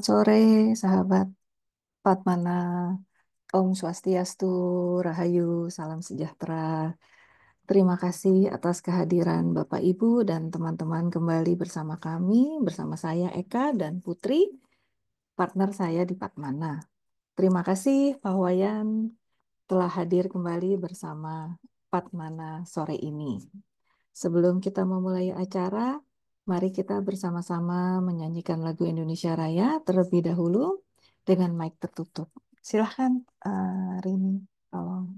Sore, sahabat Patmana. Om Swastiastu, Rahayu, salam sejahtera. Terima kasih atas kehadiran Bapak Ibu dan teman-teman kembali bersama kami, bersama saya Eka dan Putri, partner saya di Patmana. Terima kasih Pak Wayan telah hadir kembali bersama Patmana sore ini. Sebelum kita memulai acara, mari kita bersama-sama menyanyikan lagu Indonesia Raya terlebih dahulu dengan mic tertutup. Silahkan, Rini, tolong.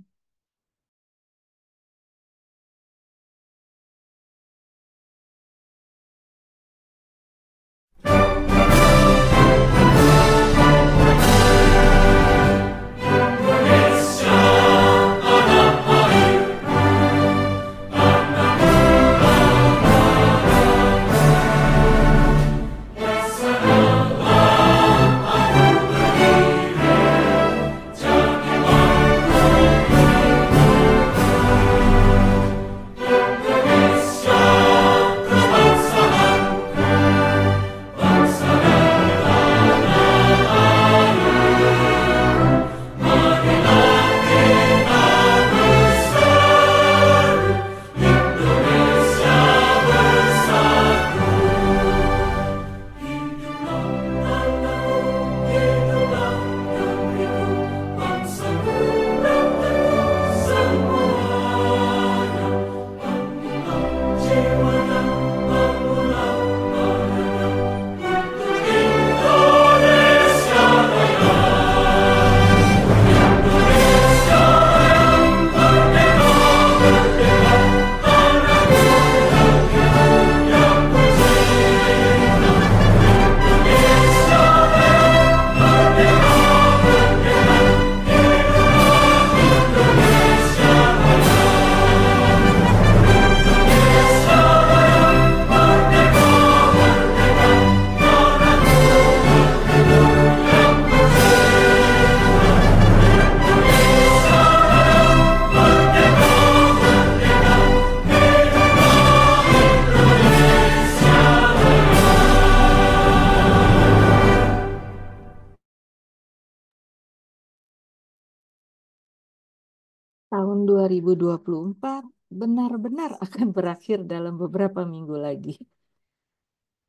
Tahun 2024 benar-benar akan berakhir dalam beberapa minggu lagi.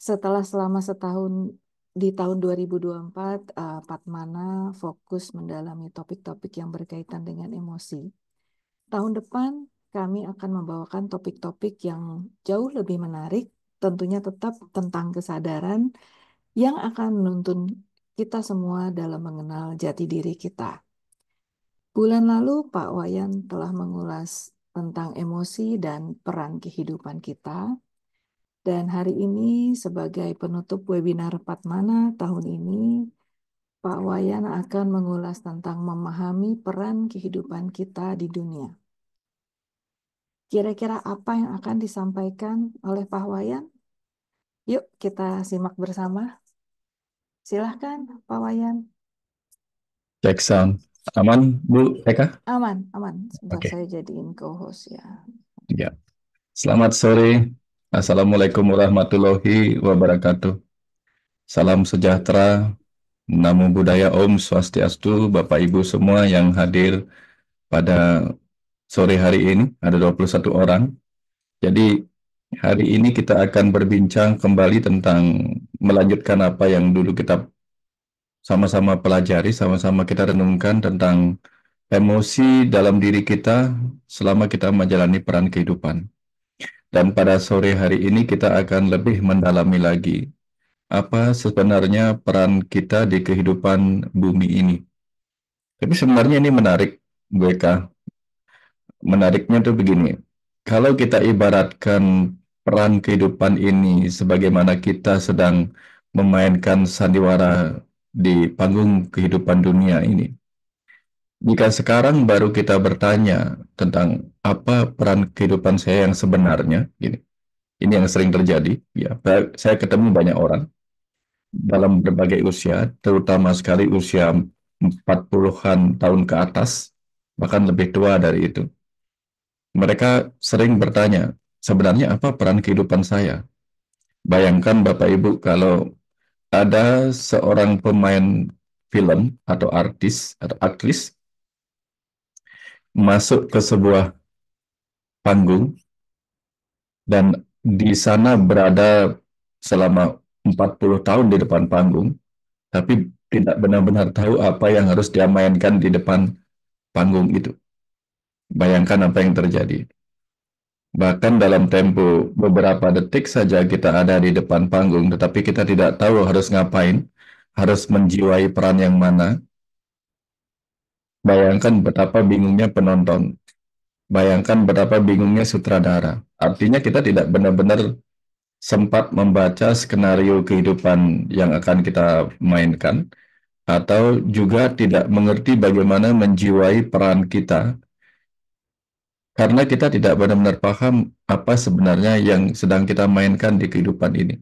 Setelah selama setahun di tahun 2024, Patmana fokus mendalami topik-topik yang berkaitan dengan emosi. Tahun depan kami akan membawakan topik-topik yang jauh lebih menarik, tentunya tetap tentang kesadaran yang akan menuntun kita semua dalam mengenal jati diri kita. Bulan lalu Pak Wayan telah mengulas tentang emosi dan peran kehidupan kita. Dan hari ini sebagai penutup webinar Patmana tahun ini, Pak Wayan akan mengulas tentang memahami peran kehidupan kita di dunia. Kira-kira apa yang akan disampaikan oleh Pak Wayan? Yuk kita simak bersama. Silahkan Pak Wayan. Cek sound. Aman, Bu Eka? Aman, aman. Sebentar Oke, saya jadiin co-host ya. ya. Selamat sore. Assalamualaikum warahmatullahi wabarakatuh. Salam sejahtera, Namo Buddhaya, Om Swastiastu, Bapak Ibu semua yang hadir pada sore hari ini. Ada 21 orang. Jadi, hari ini kita akan berbincang kembali tentang melanjutkan apa yang dulu kita sama-sama pelajari, sama-sama kita renungkan tentang emosi dalam diri kita selama kita menjalani peran kehidupan. Dan pada sore hari ini kita akan lebih mendalami lagi apa sebenarnya peran kita di kehidupan bumi ini. Tapi sebenarnya ini menarik, Bu Eka. Menariknya tuh begini. Kalau kita ibaratkan peran kehidupan ini sebagaimana kita sedang memainkan sandiwara di panggung kehidupan dunia ini. Jika sekarang baru kita bertanya tentang apa peran kehidupan saya yang sebenarnya, gini, ini yang sering terjadi. Ya, saya ketemu banyak orang dalam berbagai usia, terutama sekali usia 40-an tahun ke atas, bahkan lebih tua dari itu. Mereka sering bertanya, sebenarnya apa peran kehidupan saya? Bayangkan Bapak Ibu kalau ada seorang pemain film atau artis atau aktris masuk ke sebuah panggung dan di sana berada selama 40 tahun di depan panggung, tapi tidak benar-benar tahu apa yang harus dia mainkan di depan panggung itu. Bayangkan apa yang terjadi. Bahkan dalam tempo beberapa detik saja kita ada di depan panggung, tetapi kita tidak tahu harus ngapain, harus menjiwai peran yang mana. Bayangkan betapa bingungnya penonton. Bayangkan betapa bingungnya sutradara. Artinya kita tidak benar-benar sempat membaca skenario kehidupan yang akan kita mainkan, atau juga tidak mengerti bagaimana menjiwai peran kita, karena kita tidak benar-benar paham apa sebenarnya yang sedang kita mainkan di kehidupan ini.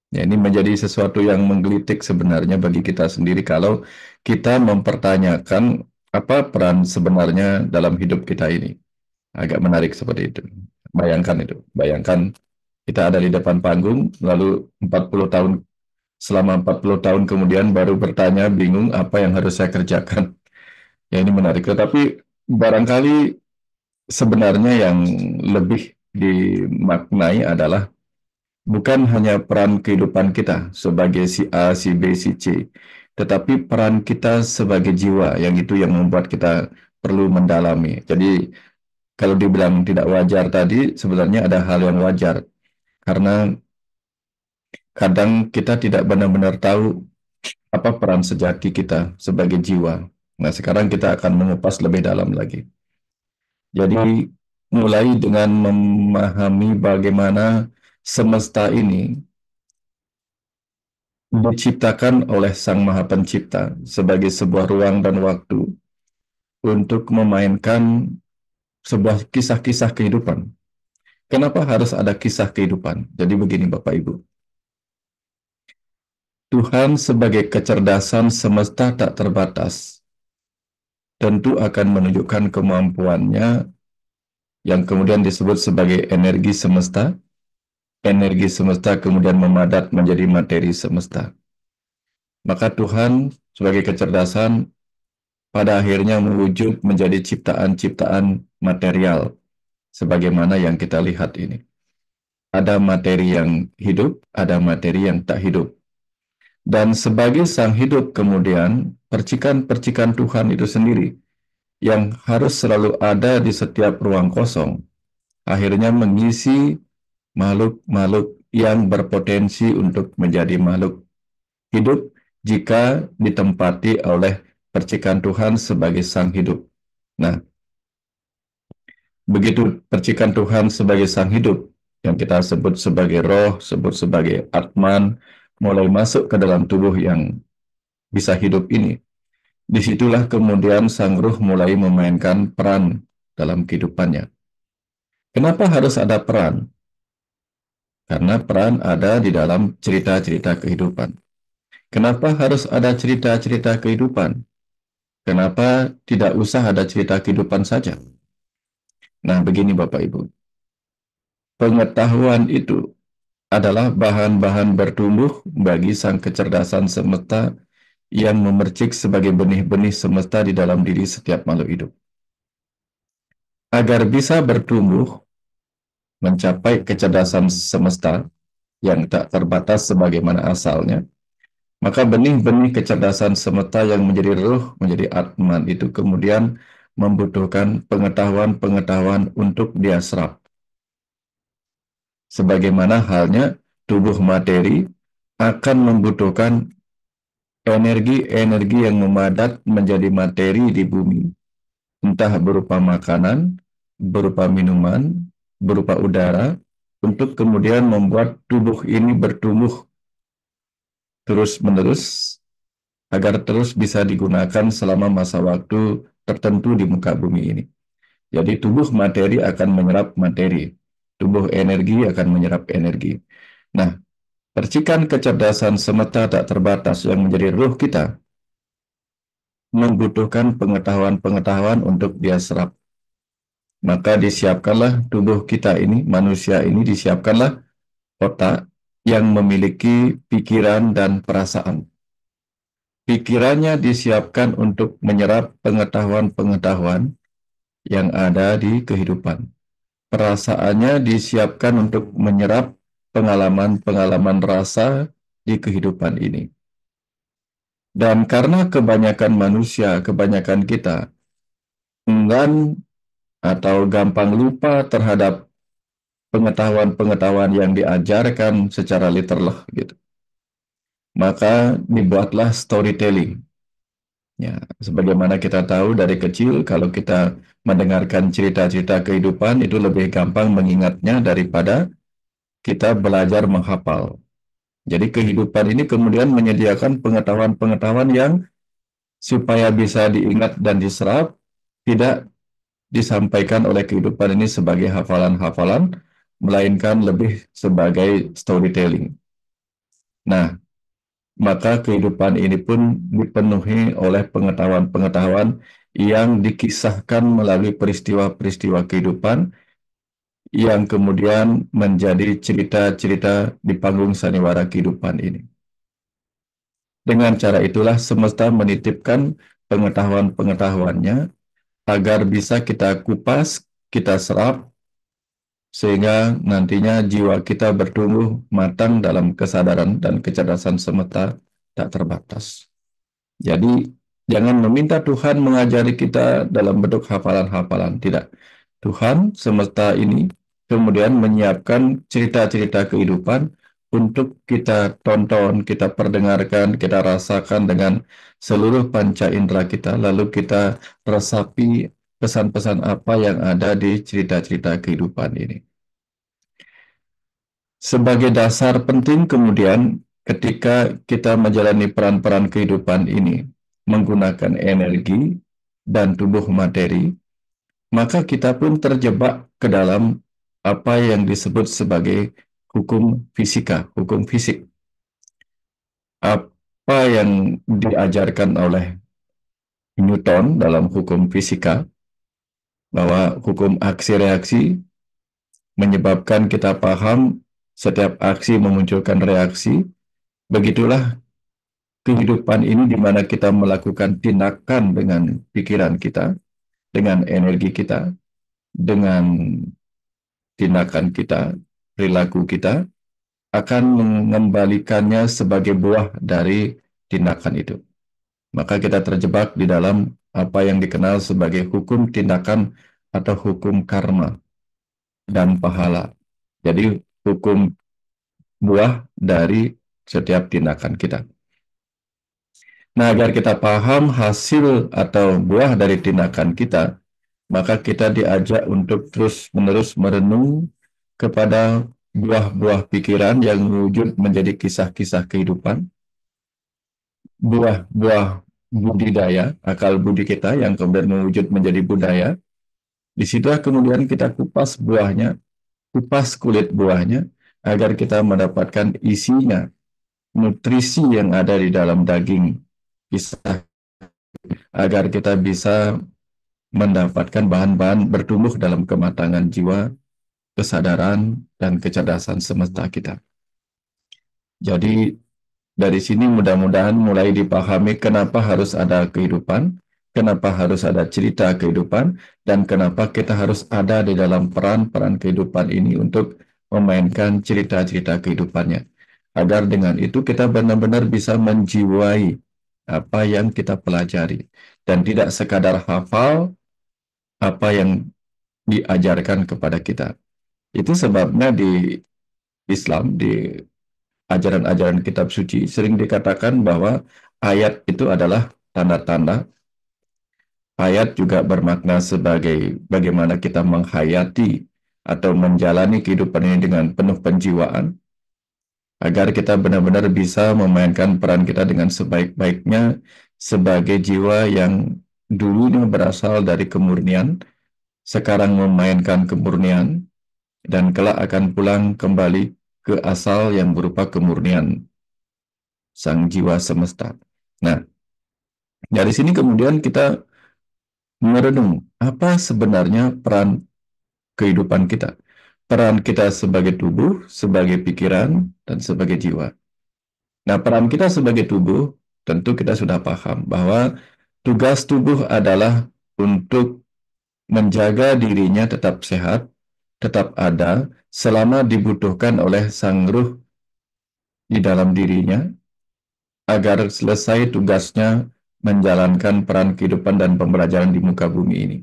Ya, ini menjadi sesuatu yang menggelitik sebenarnya bagi kita sendiri kalau kita mempertanyakan apa peran sebenarnya dalam hidup kita ini. Agak menarik seperti itu. Bayangkan itu. Bayangkan kita ada di depan panggung, lalu 40 tahun, selama 40 tahun kemudian baru bertanya, bingung apa yang harus saya kerjakan. Ya, ini menarik. Tetapi barangkali sebenarnya yang lebih dimaknai adalah bukan hanya peran kehidupan kita sebagai si A, si B, si C, tetapi peran kita sebagai jiwa, yang itu yang membuat kita perlu mendalami. Jadi, kalau dibilang tidak wajar tadi, sebenarnya ada hal yang wajar. Karena kadang kita tidak benar-benar tahu apa peran sejati kita sebagai jiwa. Nah, sekarang kita akan mengupas lebih dalam lagi. Jadi, mulai dengan memahami bagaimana semesta ini diciptakan oleh Sang Maha Pencipta sebagai sebuah ruang dan waktu untuk memainkan sebuah kisah-kisah kehidupan. Kenapa harus ada kisah kehidupan? Jadi begini Bapak Ibu, Tuhan sebagai kecerdasan semesta tak terbatas tentu akan menunjukkan kemampuannya yang kemudian disebut sebagai energi semesta kemudian memadat menjadi materi semesta. Maka Tuhan sebagai kecerdasan pada akhirnya mewujud menjadi ciptaan-ciptaan material sebagaimana yang kita lihat ini. Ada materi yang hidup, ada materi yang tak hidup. Dan sebagai sang hidup kemudian percikan-percikan Tuhan itu sendiri yang harus selalu ada di setiap ruang kosong akhirnya mengisi makhluk-makhluk yang berpotensi untuk menjadi makhluk hidup jika ditempati oleh percikan Tuhan sebagai sang hidup. Nah, begitu percikan Tuhan sebagai sang hidup, yang kita sebut sebagai roh, sebut sebagai Atman, mulai masuk ke dalam tubuh yang bisa hidup ini. Disitulah kemudian sang ruh mulai memainkan peran dalam kehidupannya. Kenapa harus ada peran? Karena peran ada di dalam cerita-cerita kehidupan. Kenapa harus ada cerita-cerita kehidupan? Kenapa tidak usah ada cerita kehidupan saja? Nah, begini Bapak Ibu. Pengetahuan itu adalah bahan-bahan bertumbuh bagi sang kecerdasan semesta yang memercik sebagai benih-benih semesta di dalam diri setiap makhluk hidup. Agar bisa bertumbuh mencapai kecerdasan semesta yang tak terbatas sebagaimana asalnya, maka benih-benih kecerdasan semesta yang menjadi ruh, menjadi Atman itu kemudian membutuhkan pengetahuan-pengetahuan untuk dia serap. Sebagaimana halnya tubuh materi akan membutuhkan energi-energi yang memadat menjadi materi di bumi, entah berupa makanan, berupa minuman, berupa udara, untuk kemudian membuat tubuh ini bertumbuh terus-menerus agar terus bisa digunakan selama masa waktu tertentu di muka bumi ini. Jadi tubuh materi akan menyerap materi, tubuh energi akan menyerap energi. Nah, percikan kecerdasan semesta tak terbatas yang menjadi ruh kita membutuhkan pengetahuan-pengetahuan untuk dia serap. Maka disiapkanlah tubuh kita ini, manusia ini disiapkanlah otak yang memiliki pikiran dan perasaan. Pikirannya disiapkan untuk menyerap pengetahuan-pengetahuan yang ada di kehidupan. Perasaannya disiapkan untuk menyerap pengalaman-pengalaman rasa di kehidupan ini. Dan karena kebanyakan manusia, kebanyakan kita enggan atau gampang lupa terhadap pengetahuan-pengetahuan yang diajarkan secara literal gitu. Maka dibuatlah storytelling. Ya, sebagaimana kita tahu dari kecil, kalau kita mendengarkan cerita-cerita kehidupan itu lebih gampang mengingatnya daripada kita belajar menghafal. Jadi kehidupan ini kemudian menyediakan pengetahuan-pengetahuan yang supaya bisa diingat dan diserap, tidak disampaikan oleh kehidupan ini sebagai hafalan-hafalan, melainkan lebih sebagai storytelling. Nah, maka kehidupan ini pun dipenuhi oleh pengetahuan-pengetahuan yang dikisahkan melalui peristiwa-peristiwa kehidupan yang kemudian menjadi cerita-cerita di panggung sandiwara kehidupan ini. Dengan cara itulah semesta menitipkan pengetahuan-pengetahuannya agar bisa kita kupas, kita serap, sehingga nantinya jiwa kita bertumbuh matang dalam kesadaran dan kecerdasan semesta tak terbatas. Jadi, jangan meminta Tuhan mengajari kita dalam bentuk hafalan-hafalan. Tidak. Tuhan semesta ini kemudian menyiapkan cerita-cerita kehidupan untuk kita tonton, kita perdengarkan, kita rasakan dengan seluruh panca indera kita, lalu kita resapi pesan-pesan apa yang ada di cerita-cerita kehidupan ini. Sebagai dasar penting kemudian ketika kita menjalani peran-peran kehidupan ini menggunakan energi dan tubuh materi, maka kita pun terjebak ke dalam apa yang disebut sebagai hukum fisika, hukum fisik. Apa yang diajarkan oleh Newton dalam hukum fisika, bahwa hukum aksi reaksi menyebabkan kita paham setiap aksi memunculkan reaksi, begitulah kehidupan ini di mana kita melakukan tindakan dengan pikiran kita, dengan energi kita, dengan tindakan kita, perilaku kita, akan mengembalikannya sebagai buah dari tindakan itu. Maka kita terjebak di dalam apa yang dikenal sebagai hukum tindakan atau hukum karma dan pahala. Jadi hukum buah dari setiap tindakan kita. Nah, agar kita paham hasil atau buah dari tindakan kita, maka kita diajak untuk terus-menerus merenung kepada buah-buah pikiran yang wujud menjadi kisah-kisah kehidupan, buah-buah budidaya, akal budi kita yang kemudian mewujud menjadi budaya. Di situ kemudian kita kupas buahnya, kupas kulit buahnya, agar kita mendapatkan isinya, nutrisi yang ada di dalam daging kisah, agar kita bisa mendapatkan bahan-bahan bertumbuh dalam kematangan jiwa, kesadaran, dan kecerdasan semesta kita. Jadi dari sini mudah-mudahan mulai dipahami kenapa harus ada kehidupan, kenapa harus ada cerita kehidupan, dan kenapa kita harus ada di dalam peran-peran kehidupan ini untuk memainkan cerita-cerita kehidupannya. Agar dengan itu kita benar-benar bisa menjiwai apa yang kita pelajari. Dan tidak sekadar hafal apa yang diajarkan kepada kita. Itu sebabnya di Islam, di ajaran-ajaran kitab suci, sering dikatakan bahwa ayat itu adalah tanda-tanda. Ayat juga bermakna sebagai bagaimana kita menghayati atau menjalani kehidupan ini dengan penuh penjiwaan, agar kita benar-benar bisa memainkan peran kita dengan sebaik-baiknya sebagai jiwa yang dulunya berasal dari kemurnian, sekarang memainkan kemurnian, dan kelak akan pulang kembali ke asal yang berupa kemurnian sang jiwa semesta. Nah, dari sini kemudian kita merenung apa sebenarnya peran kehidupan kita. peran kita sebagai tubuh, sebagai pikiran, dan sebagai jiwa. Nah, peran kita sebagai tubuh, tentu kita sudah paham bahwa tugas tubuh adalah untuk menjaga dirinya tetap sehat, tetap ada, selama dibutuhkan oleh sang ruh di dalam dirinya, agar selesai tugasnya menjalankan peran kehidupan dan pembelajaran di muka bumi ini.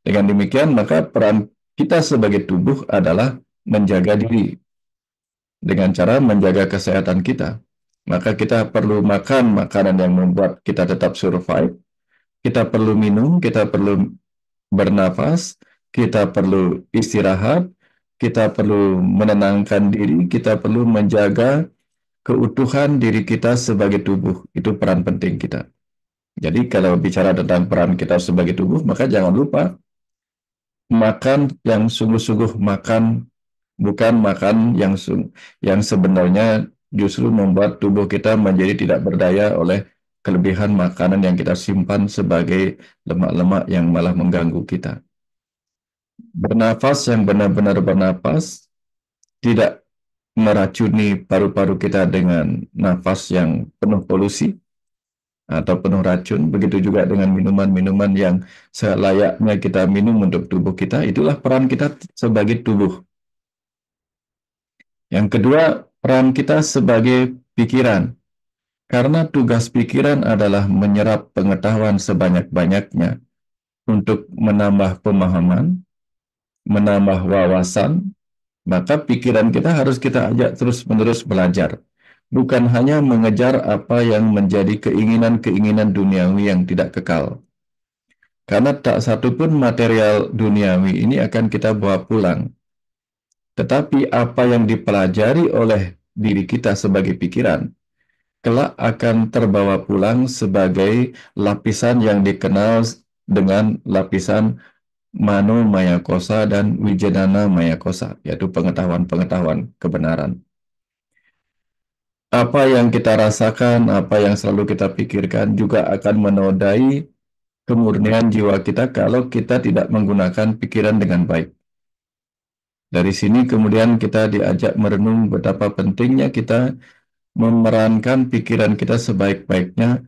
Dengan demikian, maka peran kita sebagai tubuh adalah menjaga diri dengan cara menjaga kesehatan kita. Maka kita perlu makan makanan yang membuat kita tetap survive, kita perlu minum, kita perlu bernafas, kita perlu istirahat, kita perlu menenangkan diri, kita perlu menjaga keutuhan diri kita sebagai tubuh. Itu peran penting kita. Jadi kalau bicara tentang peran kita sebagai tubuh, maka jangan lupa makan yang sungguh-sungguh makan, bukan makan yang sebenarnya justru membuat tubuh kita menjadi tidak berdaya oleh kelebihan makanan yang kita simpan sebagai lemak-lemak yang malah mengganggu kita. Bernafas yang benar-benar bernafas, tidak meracuni paru-paru kita dengan nafas yang penuh polusi atau penuh racun, begitu juga dengan minuman-minuman yang selayaknya kita minum untuk tubuh kita, itulah peran kita sebagai tubuh. Yang kedua, peran kita sebagai pikiran. Karena tugas pikiran adalah menyerap pengetahuan sebanyak-banyaknya untuk menambah pemahaman, menambah wawasan, maka pikiran kita harus kita ajak terus-menerus belajar. Bukan hanya mengejar apa yang menjadi keinginan-keinginan duniawi yang tidak kekal. Karena tak satu pun material duniawi ini akan kita bawa pulang. Tetapi apa yang dipelajari oleh diri kita sebagai pikiran, kelak akan terbawa pulang sebagai lapisan yang dikenal dengan lapisan Mano Maya Kosa dan Wijanana Maya Kosa, yaitu pengetahuan-pengetahuan kebenaran. Apa yang kita rasakan, apa yang selalu kita pikirkan juga akan menodai kemurnian jiwa kita kalau kita tidak menggunakan pikiran dengan baik. Dari sini kemudian kita diajak merenung betapa pentingnya kita memerankan pikiran kita sebaik-baiknya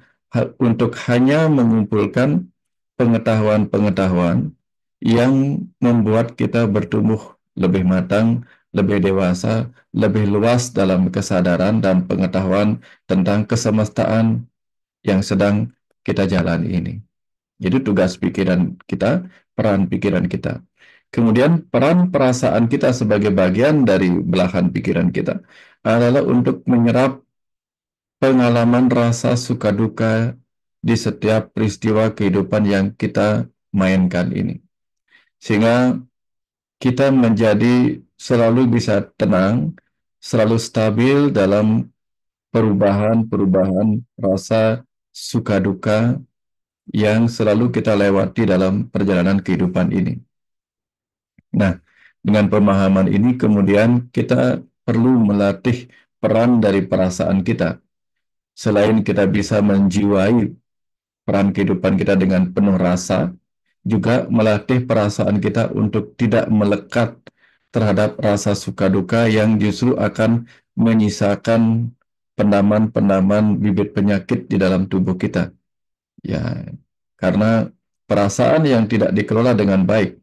untuk hanya mengumpulkan pengetahuan-pengetahuan yang membuat kita bertumbuh lebih matang, lebih dewasa, lebih luas dalam kesadaran dan pengetahuan tentang kesemestaan yang sedang kita jalani ini. Jadi tugas pikiran kita, peran pikiran kita. Kemudian peran perasaan kita sebagai bagian dari belahan pikiran kita adalah untuk menyerap pengalaman rasa suka duka di setiap peristiwa kehidupan yang kita mainkan ini. Sehingga kita menjadi selalu bisa tenang, selalu stabil dalam perubahan-perubahan rasa suka duka yang selalu kita lewati dalam perjalanan kehidupan ini. Nah, dengan pemahaman ini kemudian kita perlu melatih peran dari perasaan kita. Selain kita bisa menjiwai peran kehidupan kita dengan penuh rasa, juga melatih perasaan kita untuk tidak melekat terhadap rasa suka duka yang justru akan menyisakan pendaman-pendaman bibit penyakit di dalam tubuh kita. Ya, karena perasaan yang tidak dikelola dengan baik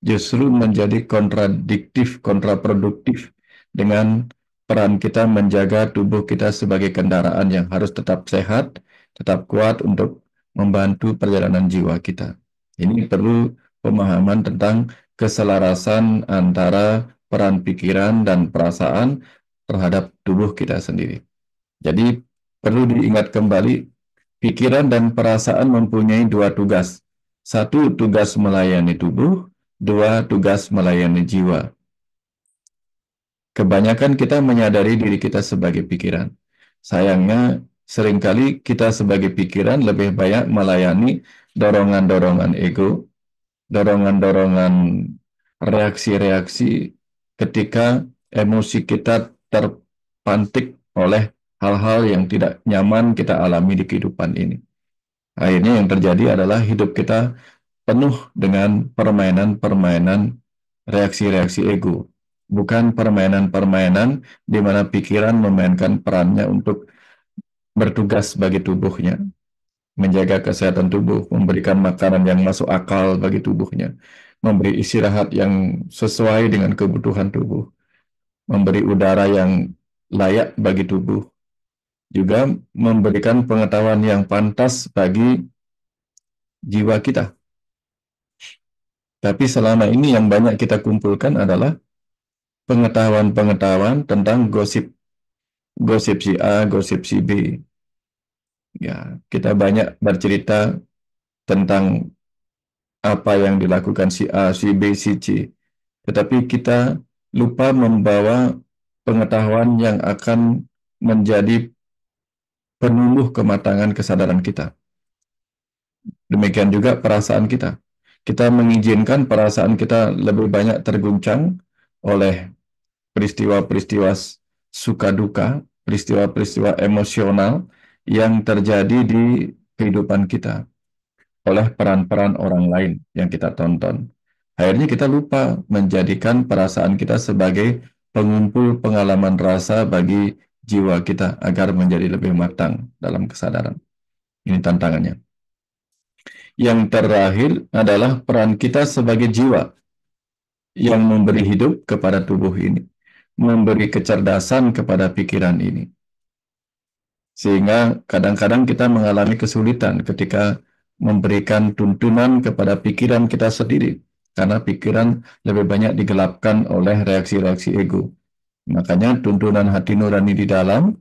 justru menjadi kontradiktif, kontraproduktif dengan peran kita menjaga tubuh kita sebagai kendaraan yang harus tetap sehat, tetap kuat untuk membantu perjalanan jiwa kita. Ini perlu pemahaman tentang keselarasan antara peran pikiran dan perasaan terhadap tubuh kita sendiri. Jadi perlu diingat kembali, pikiran dan perasaan mempunyai dua tugas. Satu, tugas melayani tubuh. Dua, tugas melayani jiwa. Kebanyakan kita menyadari diri kita sebagai pikiran. Sayangnya, seringkali kita sebagai pikiran lebih banyak melayani dorongan-dorongan ego, dorongan-dorongan reaksi-reaksi ketika emosi kita terpantik oleh hal-hal yang tidak nyaman kita alami di kehidupan ini. Akhirnya yang terjadi adalah hidup kita penuh dengan permainan-permainan reaksi-reaksi ego. bukan permainan-permainan di mana pikiran memainkan perannya untuk bertugas bagi tubuhnya, menjaga kesehatan tubuh, memberikan makanan yang masuk akal bagi tubuhnya, memberi istirahat yang sesuai dengan kebutuhan tubuh, memberi udara yang layak bagi tubuh, juga memberikan pengetahuan yang pantas bagi jiwa kita. Tapi selama ini yang banyak kita kumpulkan adalah pengetahuan-pengetahuan tentang gosip, gosip si A, gosip si B. Ya, kita banyak bercerita tentang apa yang dilakukan si A, si B, si C. Tetapi kita lupa membawa pengetahuan yang akan menjadi penumbuh kematangan kesadaran kita. Demikian juga perasaan kita. Kita mengizinkan perasaan kita lebih banyak terguncang oleh peristiwa-peristiwa suka duka, peristiwa-peristiwa emosional yang terjadi di kehidupan kita oleh peran-peran orang lain yang kita tonton. Akhirnya kita lupa menjadikan perasaan kita sebagai pengumpul pengalaman rasa bagi jiwa kita agar menjadi lebih matang dalam kesadaran. Ini tantangannya. Yang terakhir adalah peran kita sebagai jiwa yang memberi hidup kepada tubuh ini, memberi kecerdasan kepada pikiran ini. Sehingga kadang-kadang kita mengalami kesulitan ketika memberikan tuntunan kepada pikiran kita sendiri, karena pikiran lebih banyak digelapkan oleh reaksi-reaksi ego. Makanya tuntunan hati nurani di dalam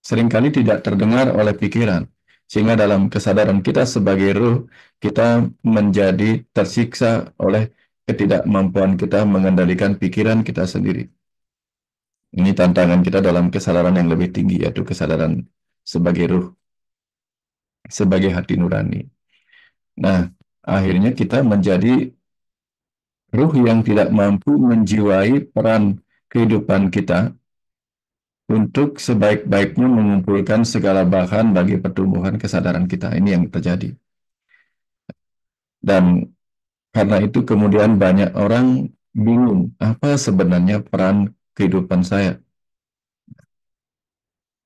seringkali tidak terdengar oleh pikiran. Sehingga dalam kesadaran kita sebagai ruh, kita menjadi tersiksa oleh ketidakmampuan kita mengendalikan pikiran kita sendiri. Ini tantangan kita dalam kesadaran yang lebih tinggi, yaitu kesadaran sebagai ruh, sebagai hati nurani. Nah, akhirnya kita menjadi ruh yang tidak mampu menjiwai peran kehidupan kita untuk sebaik-baiknya mengumpulkan segala bahan bagi pertumbuhan kesadaran kita. Ini yang terjadi. Dan karena itu kemudian banyak orang bingung, apa sebenarnya peran kehidupan saya?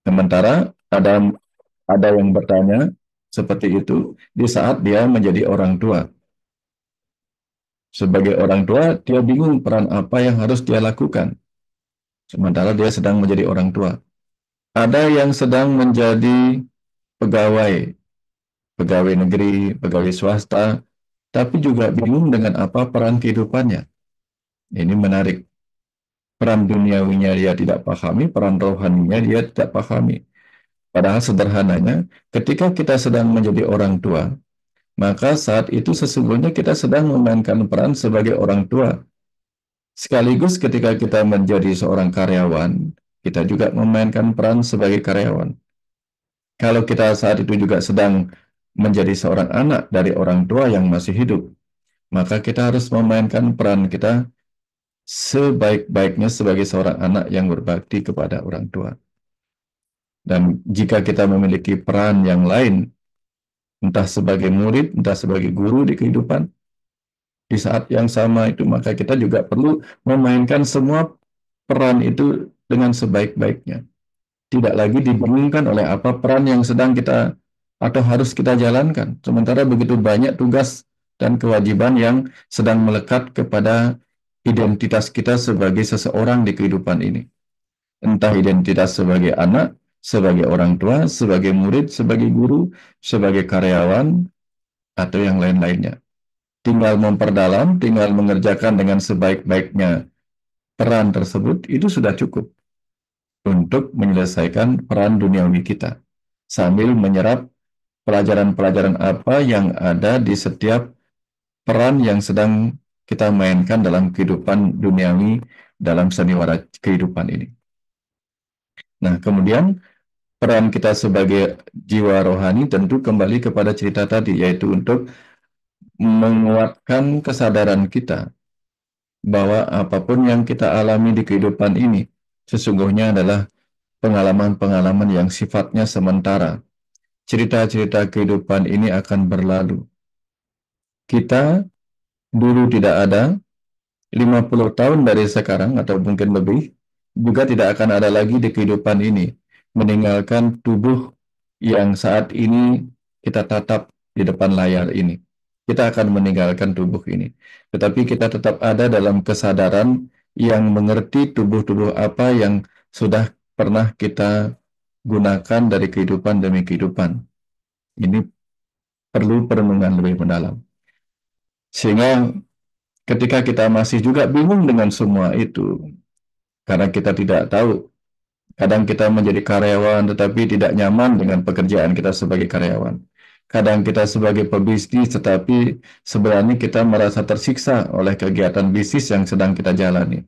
Sementara ada yang bertanya seperti itu di saat dia menjadi orang tua. Sebagai orang tua, dia bingung peran apa yang harus dia lakukan. Sementara dia sedang menjadi orang tua. Ada yang sedang menjadi pegawai, pegawai negeri, pegawai swasta, tapi juga bingung dengan apa peran kehidupannya. Ini menarik. Peran duniawinya dia tidak pahami, peran rohaninya dia tidak pahami. Padahal sederhananya, ketika kita sedang menjadi orang tua, maka saat itu sesungguhnya kita sedang memainkan peran sebagai orang tua. Sekaligus ketika kita menjadi seorang karyawan, kita juga memainkan peran sebagai karyawan. Kalau kita saat itu juga sedang menjadi seorang anak dari orang tua yang masih hidup, maka kita harus memainkan peran kita sebaik-baiknya sebagai seorang anak yang berbakti kepada orang tua. Dan jika kita memiliki peran yang lain, entah sebagai murid, entah sebagai guru di kehidupan, di saat yang sama itu maka kita juga perlu memainkan semua peran itu dengan sebaik-baiknya. Tidak lagi dibingungkan oleh apa peran yang sedang kita atau harus kita jalankan. Sementara begitu banyak tugas dan kewajiban yang sedang melekat kepada identitas kita sebagai seseorang di kehidupan ini. Entah identitas sebagai anak, sebagai orang tua, sebagai murid, sebagai guru, sebagai karyawan, atau yang lain-lainnya. Tinggal memperdalam, tinggal mengerjakan dengan sebaik-baiknya peran tersebut, itu sudah cukup untuk menyelesaikan peran duniawi kita. Sambil menyerap pelajaran-pelajaran apa yang ada di setiap peran yang sedang kita mainkan dalam kehidupan duniawi, dalam sandiwara kehidupan ini. Nah, kemudian peran kita sebagai jiwa rohani tentu kembali kepada cerita tadi, yaitu untuk menguatkan kesadaran kita bahwa apapun yang kita alami di kehidupan ini sesungguhnya adalah pengalaman-pengalaman yang sifatnya sementara. Cerita-cerita kehidupan ini akan berlalu. Kita dulu tidak ada, 50 tahun dari sekarang atau mungkin lebih, juga tidak akan ada lagi di kehidupan ini, meninggalkan tubuh yang saat ini kita tatap di depan layar ini. Kita akan meninggalkan tubuh ini. Tetapi kita tetap ada dalam kesadaran yang mengerti tubuh-tubuh apa yang sudah pernah kita gunakan dari kehidupan demi kehidupan. Ini perlu perenungan lebih mendalam. Sehingga ketika kita masih juga bingung dengan semua itu, karena kita tidak tahu, kadang kita menjadi karyawan tetapi tidak nyaman dengan pekerjaan kita sebagai karyawan. Kadang kita sebagai pebisnis tetapi sebenarnya kita merasa tersiksa oleh kegiatan bisnis yang sedang kita jalani.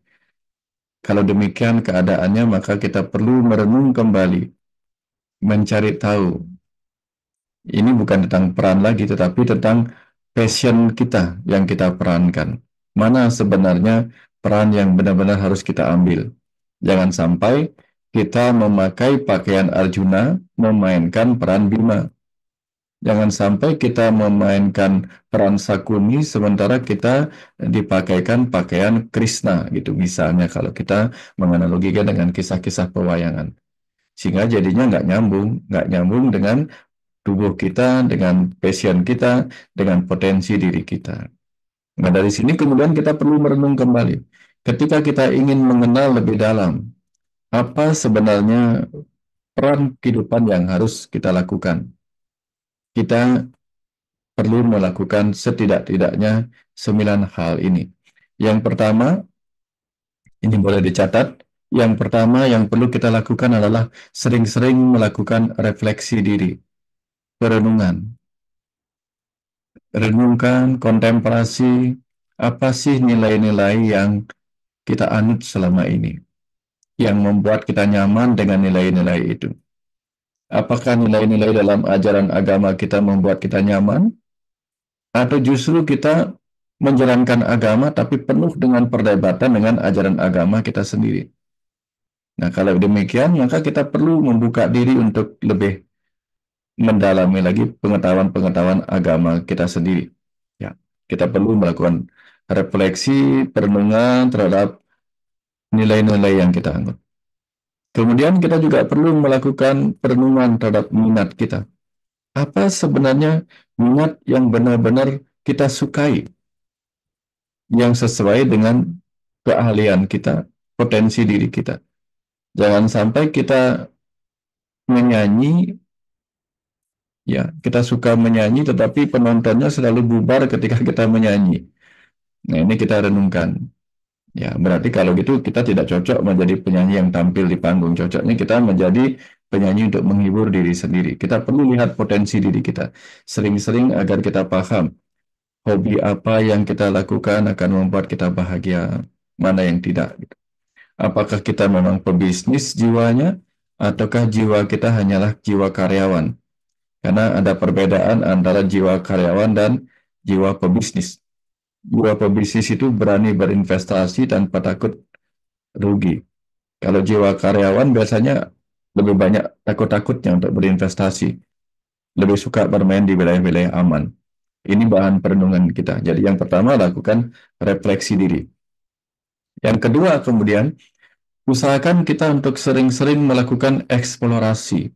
Kalau demikian keadaannya, maka kita perlu merenung kembali, mencari tahu. Ini bukan tentang peran lagi, tetapi tentang passion kita yang kita perankan. Mana sebenarnya peran yang benar-benar harus kita ambil. Jangan sampai kita memakai pakaian Arjuna, memainkan peran Bima. Jangan sampai kita memainkan peran Sakuni, sementara kita dipakaikan pakaian Krishna, gitu misalnya kalau kita menganalogikan dengan kisah-kisah pewayangan. Sehingga jadinya nggak nyambung dengan tubuh kita, dengan passion kita, dengan potensi diri kita. Nah, dari sini kemudian kita perlu merenung kembali. Ketika kita ingin mengenal lebih dalam, apa sebenarnya peran kehidupan yang harus kita lakukan? Kita perlu melakukan setidak-tidaknya 9 hal ini. Yang pertama, ini boleh dicatat, yang pertama yang perlu kita lakukan adalah sering-sering melakukan refleksi diri, perenungan. Renungkan, kontemplasi, apa sih nilai-nilai yang kita anut selama ini, yang membuat kita nyaman dengan nilai-nilai itu. Apakah nilai-nilai dalam ajaran agama kita membuat kita nyaman, atau justru kita menjalankan agama tapi penuh dengan perdebatan dengan ajaran agama kita sendiri. Nah, kalau demikian, maka kita perlu membuka diri untuk lebih mendalami lagi pengetahuan-pengetahuan agama kita sendiri. Ya, kita perlu melakukan refleksi, perenungan terhadap nilai-nilai yang kita anut. Kemudian kita juga perlu melakukan perenungan terhadap minat kita. Apa sebenarnya minat yang benar-benar kita sukai, yang sesuai dengan keahlian kita, potensi diri kita. Jangan sampai kita menyanyi, ya, kita suka menyanyi tetapi penontonnya selalu bubar ketika kita menyanyi. Nah, ini kita renungkan. Ya, berarti kalau gitu kita tidak cocok menjadi penyanyi yang tampil di panggung. Cocoknya kita menjadi penyanyi untuk menghibur diri sendiri. Kita perlu lihat potensi diri kita. Sering-sering agar kita paham hobi apa yang kita lakukan akan membuat kita bahagia, mana yang tidak. Apakah kita memang pebisnis jiwanya, ataukah jiwa kita hanyalah jiwa karyawan? Karena ada perbedaan antara jiwa karyawan dan jiwa pebisnis. Jiwa pebisnis itu berani berinvestasi tanpa takut rugi. Kalau jiwa karyawan biasanya lebih banyak takut-takutnya untuk berinvestasi, lebih suka bermain di wilayah-wilayah aman. Ini bahan perenungan kita. Jadi yang pertama lakukan refleksi diri. Yang kedua kemudian usahakan kita untuk sering-sering melakukan eksplorasi,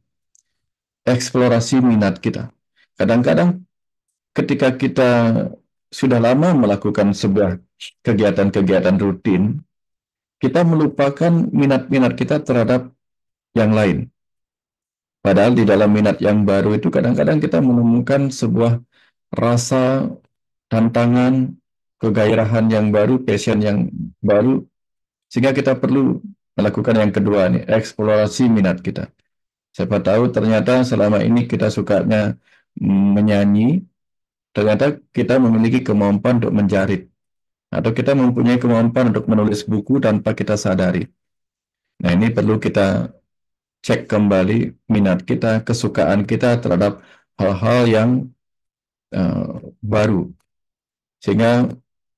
eksplorasi minat kita. Kadang-kadang ketika kita sudah lama melakukan sebuah kegiatan-kegiatan rutin, kita melupakan minat-minat kita terhadap yang lain. Padahal di dalam minat yang baru itu kadang-kadang kita menemukan sebuah rasa tantangan, kegairahan yang baru, passion yang baru, sehingga kita perlu melakukan yang kedua nih, eksplorasi minat kita. Siapa tahu ternyata selama ini kita sukanya menyanyi, ternyata kita memiliki kemampuan untuk menjarit, atau kita mempunyai kemampuan untuk menulis buku tanpa kita sadari. Nah, ini perlu kita cek kembali minat kita, kesukaan kita terhadap hal-hal yang baru. Sehingga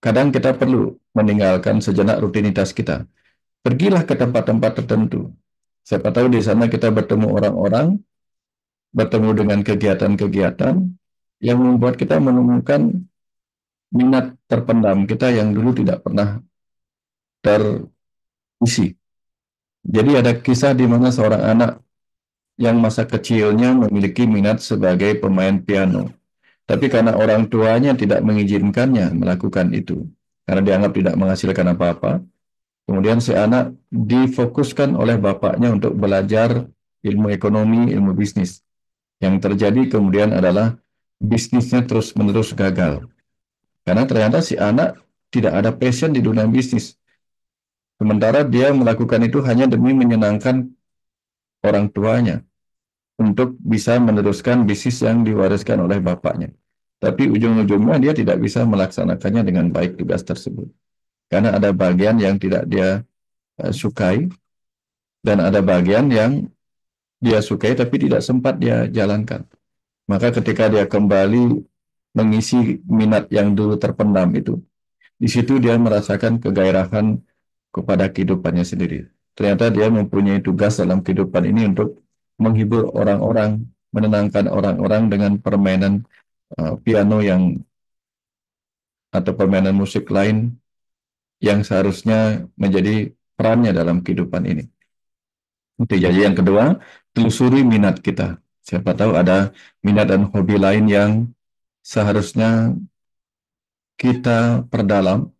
kadang kita perlu meninggalkan sejenak rutinitas kita. Pergilah ke tempat-tempat tertentu. Siapa tahu di sana kita bertemu orang-orang, bertemu dengan kegiatan-kegiatan yang membuat kita menemukan minat terpendam kita yang dulu tidak pernah terisi. Jadi ada kisah di mana seorang anak yang masa kecilnya memiliki minat sebagai pemain piano. Tapi karena orang tuanya tidak mengizinkannya melakukan itu, karena dianggap tidak menghasilkan apa-apa, kemudian si anak difokuskan oleh bapaknya untuk belajar ilmu ekonomi, ilmu bisnis. Yang terjadi kemudian adalah bisnisnya terus-menerus gagal. Karena ternyata si anak tidak ada passion di dunia bisnis. Sementara dia melakukan itu hanya demi menyenangkan orang tuanya untuk bisa meneruskan bisnis yang diwariskan oleh bapaknya. Tapi ujung-ujungnya dia tidak bisa melaksanakannya dengan baik tugas tersebut. Karena ada bagian yang tidak dia sukai dan ada bagian yang dia sukai tapi tidak sempat dia jalankan. Maka ketika dia kembali mengisi minat yang dulu terpendam itu, di situ dia merasakan kegairahan kepada kehidupannya sendiri. Ternyata dia mempunyai tugas dalam kehidupan ini untuk menghibur orang-orang, menenangkan orang-orang dengan permainan piano yang atau permainan musik lain yang seharusnya menjadi perannya dalam kehidupan ini. Oke, jadi yang kedua, telusuri minat kita. Siapa tahu ada minat dan hobi lain yang seharusnya kita perdalam,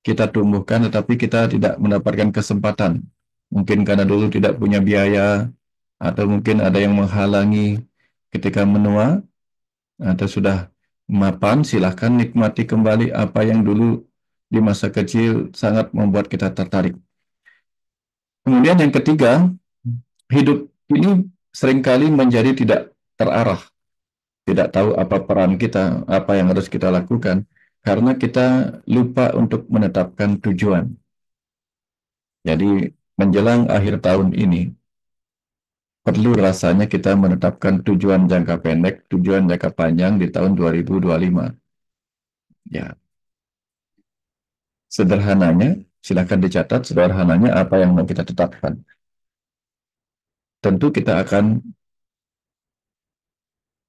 kita tumbuhkan, tetapi kita tidak mendapatkan kesempatan. Mungkin karena dulu tidak punya biaya, atau mungkin ada yang menghalangi ketika menua, atau sudah mapan, silahkan nikmati kembali apa yang dulu di masa kecil sangat membuat kita tertarik. Kemudian yang ketiga, hidup ini seringkali menjadi tidak terarah, tidak tahu apa peran kita, apa yang harus kita lakukan, karena kita lupa untuk menetapkan tujuan. Jadi menjelang akhir tahun ini, perlu rasanya kita menetapkan tujuan jangka pendek, tujuan jangka panjang di tahun 2025. Ya, sederhananya, silakan dicatat sederhananya apa yang mau kita tetapkan. Tentu kita akan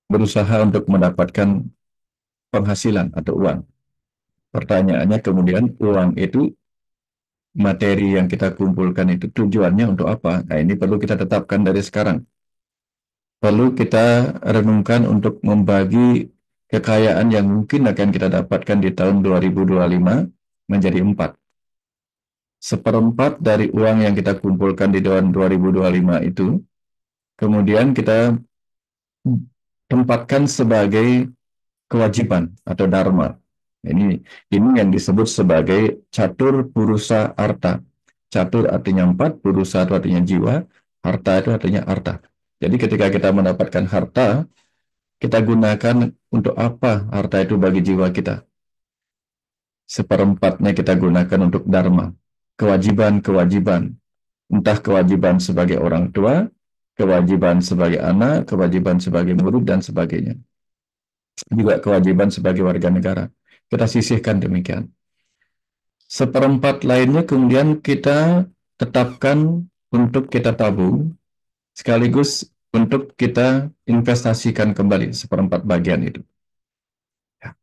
berusaha untuk mendapatkan penghasilan atau uang. Pertanyaannya kemudian uang itu materi yang kita kumpulkan itu tujuannya untuk apa? Nah, ini perlu kita tetapkan dari sekarang. Perlu kita renungkan untuk membagi kekayaan yang mungkin akan kita dapatkan di tahun 2025 menjadi 4. Seperempat dari uang yang kita kumpulkan di tahun 2025 itu, kemudian kita tempatkan sebagai kewajiban atau dharma. Ini yang disebut sebagai catur purusa arta. Catur artinya 4, purusa itu artinya jiwa, harta itu artinya arta. Jadi ketika kita mendapatkan harta, kita gunakan untuk apa harta itu bagi jiwa kita? Seperempatnya kita gunakan untuk dharma, kewajiban-kewajiban. Entah kewajiban sebagai orang tua, kewajiban sebagai anak, kewajiban sebagai murid, dan sebagainya. Juga kewajiban sebagai warga negara. Kita sisihkan demikian. Seperempat lainnya kemudian kita tetapkan untuk kita tabung, sekaligus untuk kita investasikan kembali seperempat bagian itu. Ya,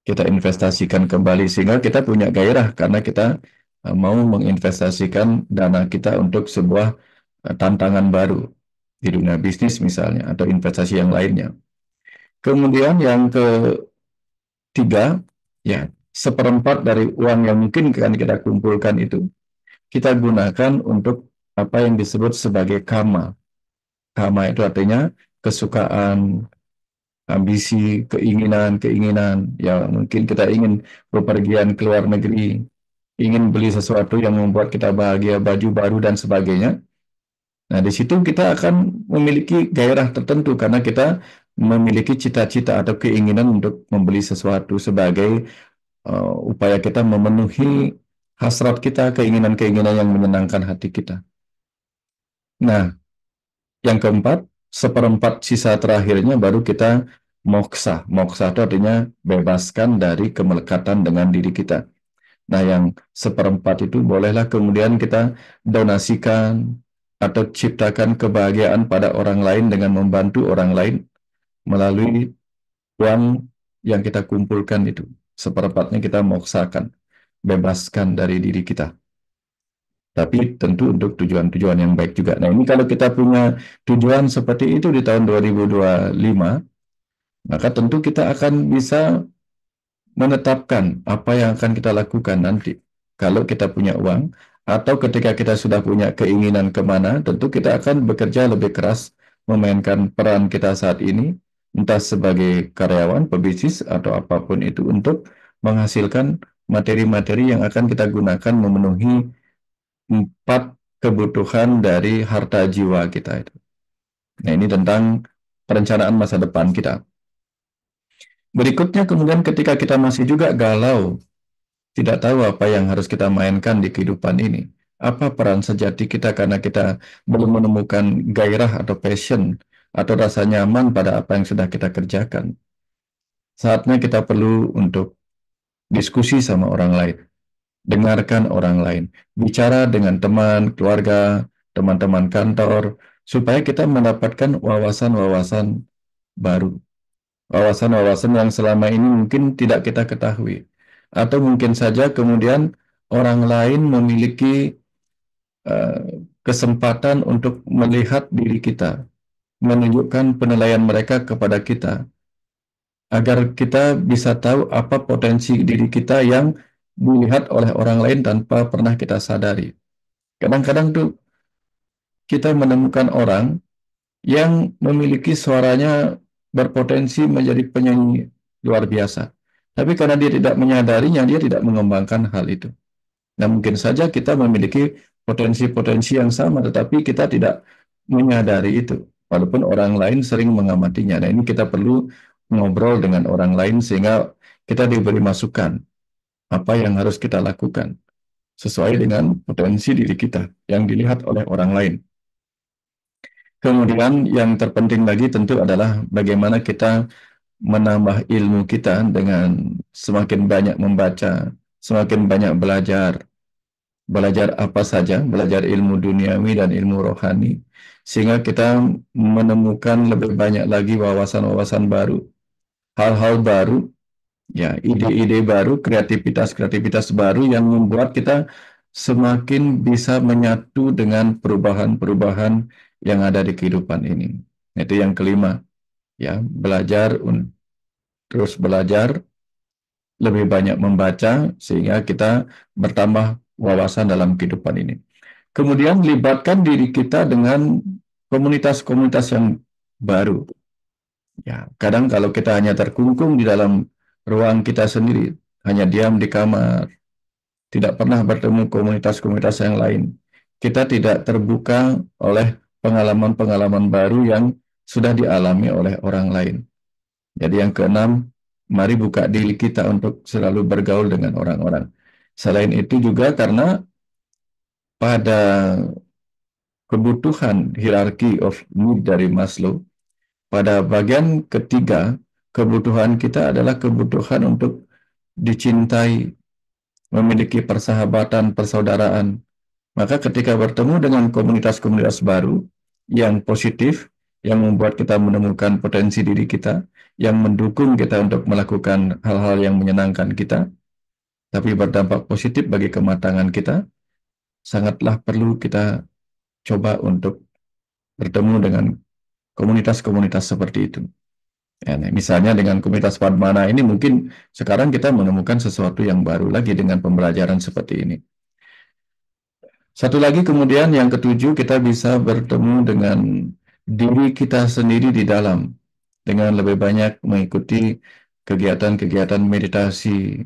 kita investasikan kembali sehingga kita punya gairah karena kita mau menginvestasikan dana kita untuk sebuah tantangan baru di dunia bisnis misalnya atau investasi yang lainnya. Kemudian yang ketiga, ya, seperempat dari uang yang mungkin akan kita kumpulkan itu kita gunakan untuk apa yang disebut sebagai kama. Kama itu artinya kesukaan, ambisi, keinginan-keinginan. Ya, mungkin kita ingin bepergian ke luar negeri, ingin beli sesuatu yang membuat kita bahagia, baju baru dan sebagainya. Nah, di situ kita akan memiliki gairah tertentu karena kita memiliki cita-cita atau keinginan untuk membeli sesuatu sebagai upaya kita memenuhi hasrat kita, keinginan-keinginan yang menyenangkan hati kita. Nah, yang keempat, seperempat sisa terakhirnya baru kita moksa. Moksa itu artinya bebaskan dari kemelekatan dengan diri kita. Nah, yang seperempat itu bolehlah kemudian kita donasikan atau ciptakan kebahagiaan pada orang lain dengan membantu orang lain melalui uang yang kita kumpulkan itu. Seperempatnya kita moksakan, bebaskan dari diri kita. tapi tentu untuk tujuan-tujuan yang baik juga. Nah, ini kalau kita punya tujuan seperti itu di tahun 2025, maka tentu kita akan bisa menetapkan apa yang akan kita lakukan nanti. Kalau kita punya uang, atau ketika kita sudah punya keinginan kemana, tentu kita akan bekerja lebih keras memainkan peran kita saat ini, entah sebagai karyawan, pebisnis, atau apapun itu untuk menghasilkan materi-materi yang akan kita gunakan memenuhi 4 kebutuhan dari harta jiwa kita itu. Nah, ini tentang perencanaan masa depan kita. Berikutnya kemudian ketika kita masih juga galau, tidak tahu apa yang harus kita mainkan di kehidupan ini. Apa peran sejati kita karena kita belum menemukan gairah atau passion atau rasa nyaman pada apa yang sudah kita kerjakan. Saatnya kita perlu untuk diskusi sama orang lain, dengarkan orang lain, bicara dengan teman, keluarga, teman-teman kantor, supaya kita mendapatkan wawasan-wawasan baru. Wawasan-wawasan yang selama ini mungkin tidak kita ketahui. Atau mungkin saja kemudian orang lain memiliki kesempatan untuk melihat diri kita, menunjukkan penilaian mereka kepada kita, agar kita bisa tahu apa potensi diri kita yang dilihat oleh orang lain tanpa pernah kita sadari. Kadang-kadang tuh kita menemukan orang yang memiliki suaranya berpotensi menjadi penyanyi luar biasa. Tapi karena dia tidak menyadarinya, dia tidak mengembangkan hal itu. Nah, mungkin saja kita memiliki potensi-potensi yang sama, tetapi kita tidak menyadari itu. Walaupun orang lain sering mengamatinya. Nah, ini kita perlu ngobrol dengan orang lain sehingga kita diberi masukan apa yang harus kita lakukan sesuai dengan potensi diri kita yang dilihat oleh orang lain. Kemudian yang terpenting lagi tentu adalah bagaimana kita menambah ilmu kita dengan semakin banyak membaca, semakin banyak belajar. Belajar apa saja, belajar ilmu duniawi dan ilmu rohani, sehingga kita menemukan lebih banyak lagi wawasan-wawasan baru, hal-hal baru, ya, ide-ide baru, kreativitas-kreativitas baru yang membuat kita semakin bisa menyatu dengan perubahan-perubahan yang ada di kehidupan ini. Itu yang kelima, ya, belajar, terus belajar, lebih banyak membaca, sehingga kita bertambah wawasan dalam kehidupan ini. Kemudian libatkan diri kita dengan komunitas-komunitas yang baru. Ya, kadang kalau kita hanya terkungkung di dalam ruang kita sendiri, hanya diam di kamar, tidak pernah bertemu komunitas-komunitas yang lain, kita tidak terbuka oleh pengalaman-pengalaman baru yang sudah dialami oleh orang lain. Jadi yang keenam, mari buka diri kita untuk selalu bergaul dengan orang-orang. Selain itu juga karena pada kebutuhan hierarchy of need dari Maslow, pada bagian ketiga, kebutuhan kita adalah kebutuhan untuk dicintai, memiliki persahabatan, persaudaraan. Maka ketika bertemu dengan komunitas-komunitas baru yang positif, yang membuat kita menemukan potensi diri kita, yang mendukung kita untuk melakukan hal-hal yang menyenangkan kita, tapi berdampak positif bagi kematangan kita, sangatlah perlu kita coba untuk bertemu dengan komunitas-komunitas seperti itu. Ya, nah, misalnya dengan komunitas Padmana ini mungkin sekarang kita menemukan sesuatu yang baru lagi dengan pembelajaran seperti ini. Satu lagi kemudian yang ketujuh, kita bisa bertemu dengan diri kita sendiri di dalam dengan lebih banyak mengikuti kegiatan-kegiatan meditasi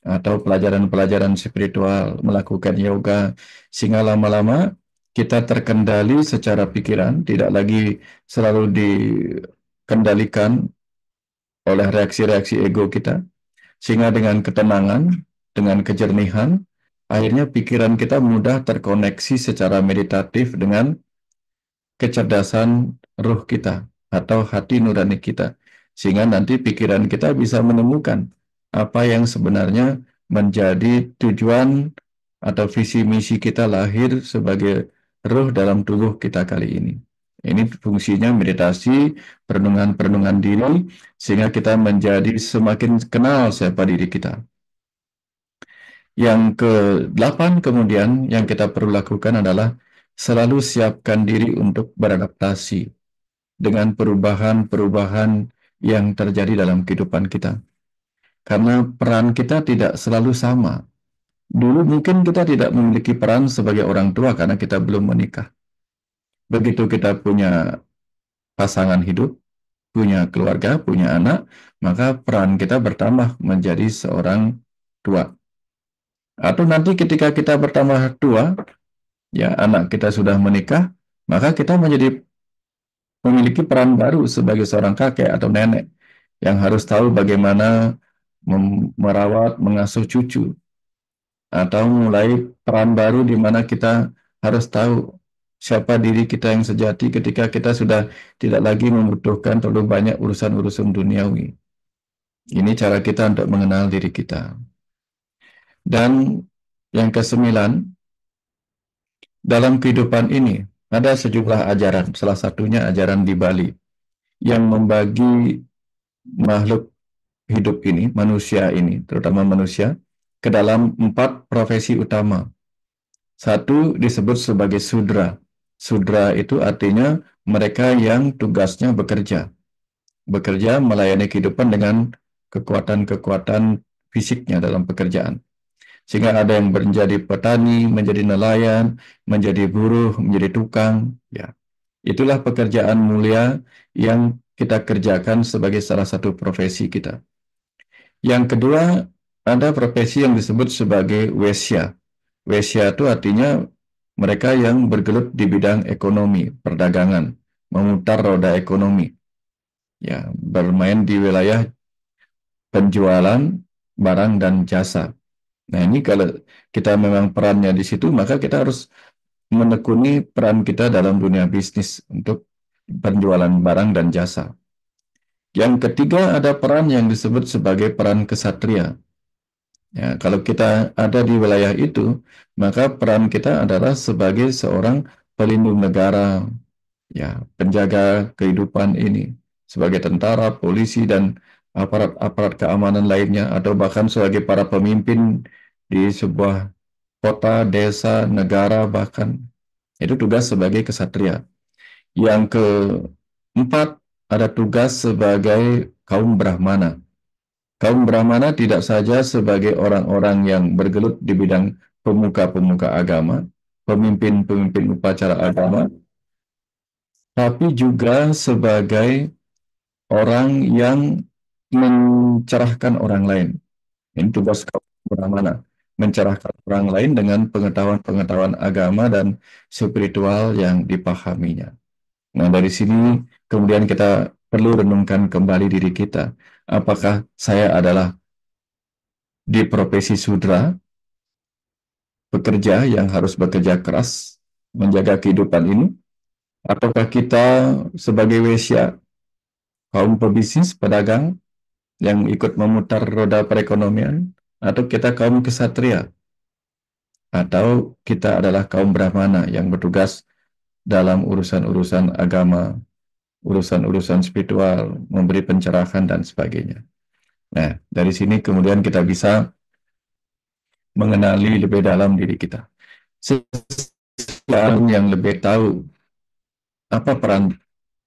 atau pelajaran-pelajaran spiritual, melakukan yoga, sehingga lama-lama kita terkendali secara pikiran, tidak lagi selalu dikendalikan oleh reaksi-reaksi ego kita, sehingga dengan ketenangan, dengan kejernihan, akhirnya pikiran kita mudah terkoneksi secara meditatif dengan kecerdasan ruh kita atau hati nurani kita. Sehingga nanti pikiran kita bisa menemukan apa yang sebenarnya menjadi tujuan atau visi misi kita lahir sebagai ruh dalam tubuh kita kali ini. Ini fungsinya meditasi, perenungan-perenungan diri, sehingga kita menjadi semakin kenal siapa diri kita. Yang ke-8 kemudian yang kita perlu lakukan adalah selalu siapkan diri untuk beradaptasi dengan perubahan-perubahan yang terjadi dalam kehidupan kita. Karena peran kita tidak selalu sama. Dulu mungkin kita tidak memiliki peran sebagai orang tua karena kita belum menikah. Begitu kita punya pasangan hidup, punya keluarga, punya anak, maka peran kita bertambah menjadi seorang tua. Atau nanti ketika kita bertambah tua, ya anak kita sudah menikah, maka kita menjadi memiliki peran baru sebagai seorang kakek atau nenek yang harus tahu bagaimana merawat, mengasuh cucu, atau mulai peran baru di mana kita harus tahu siapa diri kita yang sejati ketika kita sudah tidak lagi membutuhkan terlalu banyak urusan-urusan duniawi. Ini cara kita untuk mengenal diri kita. Dan yang kesembilan, dalam kehidupan ini ada sejumlah ajaran, salah satunya ajaran di Bali yang membagi makhluk hidup ini, manusia ini, terutama manusia, ke dalam 4 profesi utama. Satu disebut sebagai sudra. Sudra itu artinya mereka yang tugasnya bekerja. Bekerja melayani kehidupan dengan kekuatan-kekuatan fisiknya dalam pekerjaan. Sehingga ada yang menjadi petani, menjadi nelayan, menjadi buruh, menjadi tukang. Ya, itulah pekerjaan mulia yang kita kerjakan sebagai salah satu profesi kita. Yang kedua, ada profesi yang disebut sebagai wesya. Wesya itu artinya mereka yang bergelut di bidang ekonomi, perdagangan, memutar roda ekonomi, ya, bermain di wilayah penjualan barang dan jasa. Nah, ini kalau kita memang perannya di situ, maka kita harus menekuni peran kita dalam dunia bisnis untuk penjualan barang dan jasa. Yang ketiga ada peran yang disebut sebagai peran kesatria. Ya, kalau kita ada di wilayah itu, maka peran kita adalah sebagai seorang pelindung negara, ya, penjaga kehidupan ini, sebagai tentara, polisi, dan aparat-aparat keamanan lainnya, atau bahkan sebagai para pemimpin di sebuah kota, desa, negara, bahkan itu tugas sebagai kesatria. Yang keempat, ada tugas sebagai kaum Brahmana. Kaum Brahmana tidak saja sebagai orang-orang yang bergelut di bidang pemuka-pemuka agama, pemimpin-pemimpin upacara agama, tapi juga sebagai orang yang mencerahkan orang lain. Ini tugas kaum Brahmana, mencerahkan orang lain dengan pengetahuan-pengetahuan agama dan spiritual yang dipahaminya. Nah, dari sini kemudian kita perlu renungkan kembali diri kita. Apakah saya adalah di profesi sudra, pekerja yang harus bekerja keras menjaga kehidupan ini, ataukah kita sebagai wesya, kaum pebisnis, pedagang yang ikut memutar roda perekonomian, atau kita kaum kesatria, atau kita adalah kaum Brahmana yang bertugas dalam urusan-urusan agama, urusan-urusan spiritual, memberi pencerahan dan sebagainya. Nah, dari sini kemudian kita bisa mengenali lebih dalam diri kita. Seseorang yang lebih tahu apa peran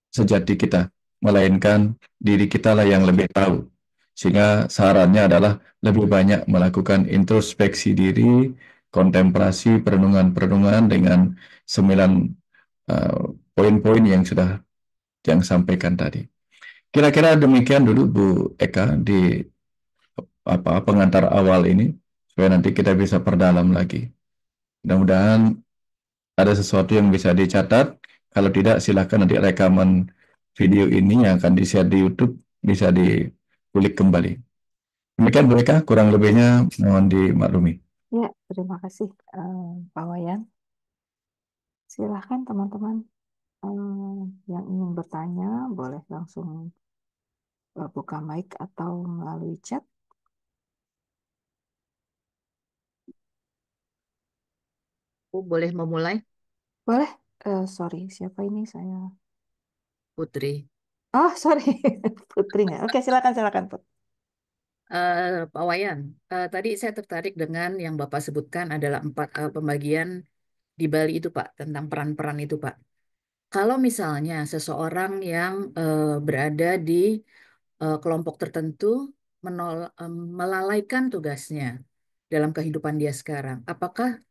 sejati kita, melainkan diri kita lah yang lebih tahu. Sehingga sarannya adalah lebih banyak melakukan introspeksi diri, kontemplasi, perenungan-perenungan dengan 9 uh, poin-poin yang sudah yang sampaikan tadi. Kira-kira demikian dulu Bu Eka di pengantar awal ini supaya nanti kita bisa perdalam lagi. Mudah-mudahan ada sesuatu yang bisa dicatat. Kalau tidak, silahkan nanti rekaman video ini yang akan di-share di YouTube bisa dikulik kembali. Demikian mereka, kurang lebihnya mohon dimaklumi. Ya, terima kasih Pak Wayan. Silahkan teman-teman yang ingin bertanya boleh langsung buka mic atau melalui chat. Aku boleh memulai, Boleh. Sorry, siapa ini saya? Putri. Oh, sorry. Putri nggak? Oke, silakan, silakan, Put. Pak Wayan, tadi saya tertarik dengan yang Bapak sebutkan adalah empat pembagian di Bali itu, Pak, tentang peran-peran itu, Pak. Kalau misalnya seseorang yang berada di kelompok tertentu melalaikan tugasnya dalam kehidupan dia sekarang, apakah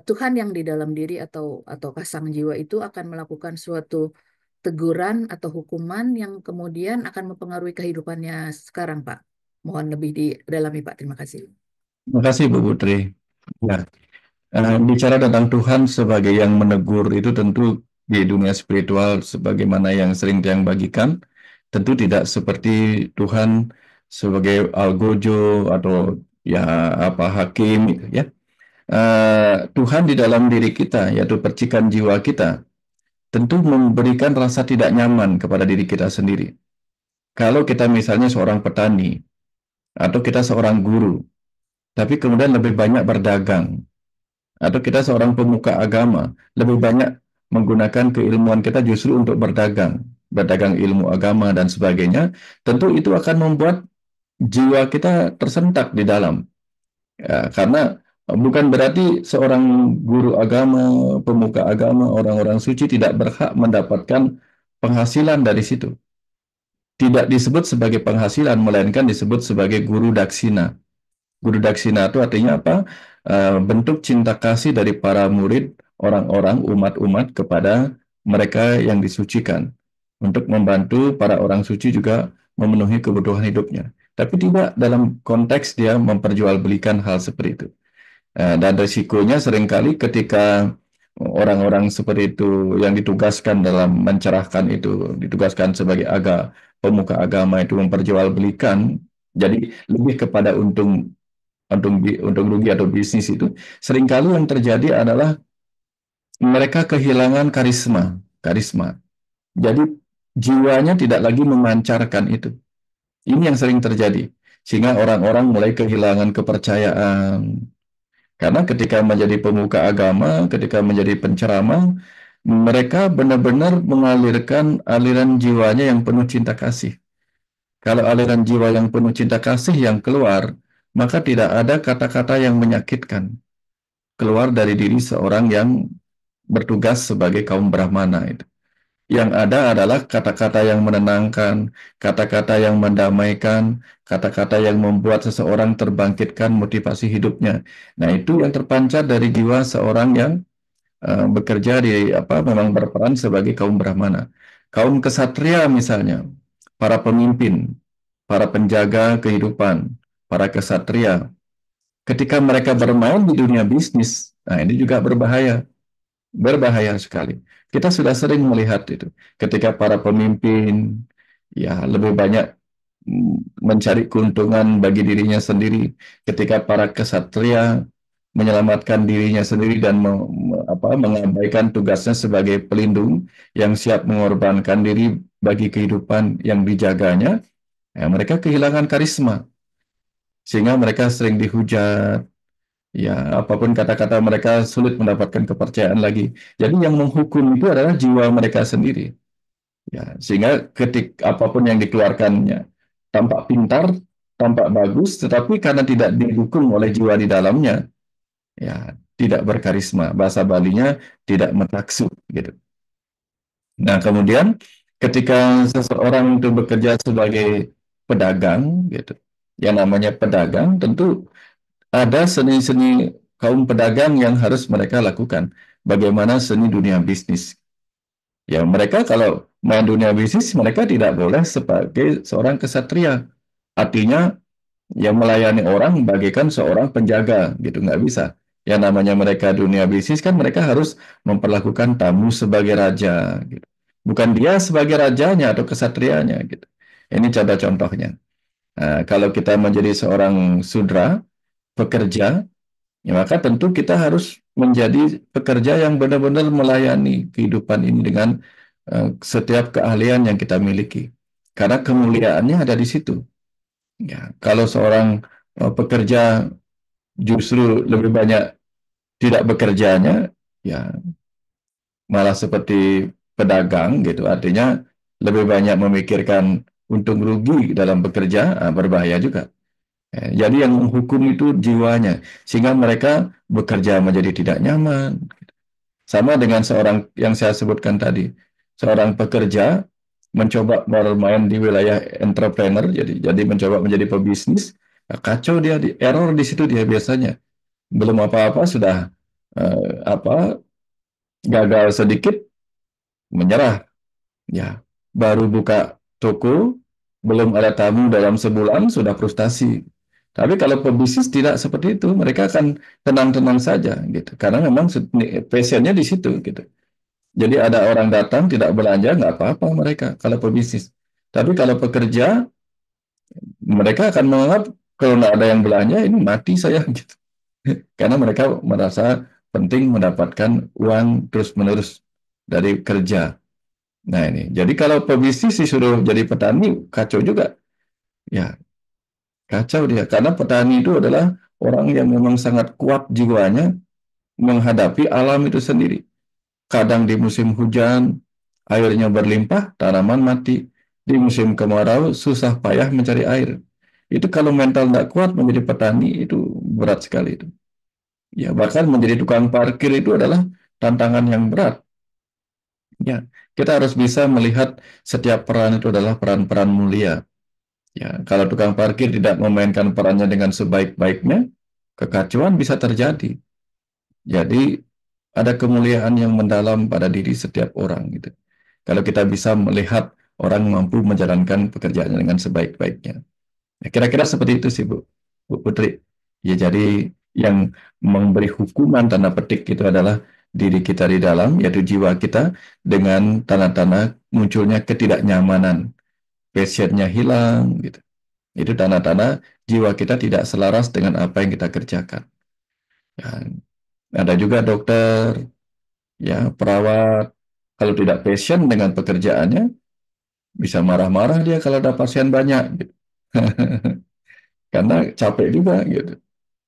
Tuhan yang di dalam diri ataukah sang jiwa itu akan melakukan suatu teguran atau hukuman yang kemudian akan mempengaruhi kehidupannya sekarang, Pak? Mohon lebih didalami, Pak. Terima kasih. Terima kasih Bu Putri. Ya, bicara tentang Tuhan sebagai yang menegur itu tentu di dunia spiritual sebagaimana yang sering yang bagikan, tentu tidak seperti Tuhan sebagai algojo atau ya apa hakim gitu ya. Tuhan di dalam diri kita, yaitu percikan jiwa kita, tentu memberikan rasa tidak nyaman kepada diri kita sendiri. Kalau kita misalnya seorang petani atau kita seorang guru, tapi kemudian lebih banyak berdagang, atau kita seorang pemuka agama, lebih banyak menggunakan keilmuan kita justru untuk berdagang ilmu agama dan sebagainya, tentu itu akan membuat jiwa kita tersentak di dalam. Ya, karena bukan berarti seorang guru agama, pemuka agama, orang-orang suci tidak berhak mendapatkan penghasilan dari situ. Tidak disebut sebagai penghasilan, melainkan disebut sebagai guru daksina. Guru daksina itu artinya apa? Bentuk cinta kasih dari para murid, orang-orang, umat-umat kepada mereka yang disucikan. Untuk membantu para orang suci juga memenuhi kebutuhan hidupnya. Tapi tidak dalam konteks dia memperjualbelikan hal seperti itu. Dan risikonya seringkali ketika orang-orang seperti itu yang ditugaskan dalam mencerahkan itu, ditugaskan sebagai pemuka agama itu memperjualbelikan, jadi lebih kepada untung rugi atau bisnis itu, seringkali yang terjadi adalah mereka kehilangan karisma. Jadi jiwanya tidak lagi memancarkan itu. Ini yang sering terjadi. Sehingga orang-orang mulai kehilangan kepercayaan. Karena ketika menjadi pemuka agama, ketika menjadi penceramah, mereka benar-benar mengalirkan aliran jiwanya yang penuh cinta kasih. Kalau aliran jiwa yang penuh cinta kasih yang keluar, maka tidak ada kata-kata yang menyakitkan keluar dari diri seorang yang bertugas sebagai kaum Brahmana itu. Yang ada adalah kata-kata yang menenangkan, kata-kata yang mendamaikan, kata-kata yang membuat seseorang terbangkitkan motivasi hidupnya. Nah, itu yang terpancar dari jiwa seorang yang bekerja di memang berperan sebagai kaum Brahmana. Kaum kesatria misalnya, para pemimpin, para penjaga kehidupan, para kesatria, ketika mereka bermain di dunia bisnis, nah ini juga berbahaya sekali. Kita sudah sering melihat itu. Ketika para pemimpin ya lebih banyak mencari keuntungan bagi dirinya sendiri, ketika para kesatria menyelamatkan dirinya sendiri dan mengabaikan tugasnya sebagai pelindung yang siap mengorbankan diri bagi kehidupan yang dijaganya, ya, mereka kehilangan karisma sehingga mereka sering dihujat. Ya, apapun kata-kata mereka sulit mendapatkan kepercayaan lagi. Jadi yang menghukum itu adalah jiwa mereka sendiri. Ya, sehingga apapun yang dikeluarkannya tampak pintar, tampak bagus, tetapi karena tidak didukung oleh jiwa di dalamnya, ya tidak berkarisma. Bahasa Balinya tidak metaksu gitu. Nah, kemudian ketika seseorang itu bekerja sebagai pedagang gitu, yang namanya pedagang tentu ada seni-seni kaum pedagang yang harus mereka lakukan. Bagaimana seni dunia bisnis. Ya, mereka kalau main dunia bisnis, mereka tidak boleh sebagai seorang kesatria. Artinya, yang melayani orang bagaikan seorang penjaga, gitu. Nggak bisa. Yang namanya mereka dunia bisnis, kan mereka harus memperlakukan tamu sebagai raja, gitu. Bukan dia sebagai rajanya atau kesatrianya, gitu. Ini contoh-contohnya. Nah, kalau kita menjadi seorang sudra, pekerja, ya, maka tentu kita harus menjadi pekerja yang benar-benar melayani kehidupan ini dengan setiap keahlian yang kita miliki. Karena kemuliaannya ada di situ. Ya, kalau seorang pekerja justru lebih banyak tidak bekerjanya, ya malah seperti pedagang gitu. Artinya lebih banyak memikirkan untung rugi dalam bekerja, berbahaya juga. Jadi yang menghukum itu jiwanya, sehingga mereka bekerja menjadi tidak nyaman. Sama dengan seorang yang saya sebutkan tadi, seorang pekerja mencoba bermain di wilayah entrepreneur, jadi mencoba menjadi pebisnis, kacau dia, error di situ dia biasanya. Belum apa-apa sudah apa gagal sedikit menyerah. Ya, baru buka toko, belum ada tamu dalam sebulan sudah frustasi. Tapi kalau pebisnis tidak seperti itu, mereka akan tenang-tenang saja gitu. Karena memang passionnya di situ gitu. Jadi ada orang datang tidak belanja nggak apa-apa mereka kalau pebisnis. Tapi kalau pekerja, mereka akan menganggap kalau nggak ada yang belanja ini mati saya gitu. Karena mereka merasa penting mendapatkan uang terus-menerus dari kerja. Nah ini, jadi kalau pebisnis disuruh jadi petani, kacau juga. Ya, kacau dia. Karena petani itu adalah orang yang memang sangat kuat jiwanya menghadapi alam itu sendiri. Kadang di musim hujan, airnya berlimpah, tanaman mati. Di musim kemarau, susah payah mencari air. Itu kalau mental tidak kuat menjadi petani, itu berat sekali itu. Ya, bahkan menjadi tukang parkir itu adalah tantangan yang berat. Ya, kita harus bisa melihat setiap peran itu adalah peran-peran mulia. Ya, kalau tukang parkir tidak memainkan perannya dengan sebaik-baiknya, kekacauan bisa terjadi. Jadi ada kemuliaan yang mendalam pada diri setiap orang gitu. Kalau kita bisa melihat orang mampu menjalankan pekerjaannya dengan sebaik-baiknya. Ya, kira-kira seperti itu sih Bu Putri. Ya, jadi yang memberi hukuman tanda petik itu adalah diri kita di dalam, yaitu jiwa kita dengan tanda-tanda munculnya ketidaknyamanan, passionnya hilang, gitu. Itu tanda-tanda jiwa kita tidak selaras dengan apa yang kita kerjakan. Ya, ada juga dokter, ya perawat, kalau tidak passion dengan pekerjaannya, bisa marah-marah dia kalau ada pasien banyak, gitu. Karena capek juga, gitu.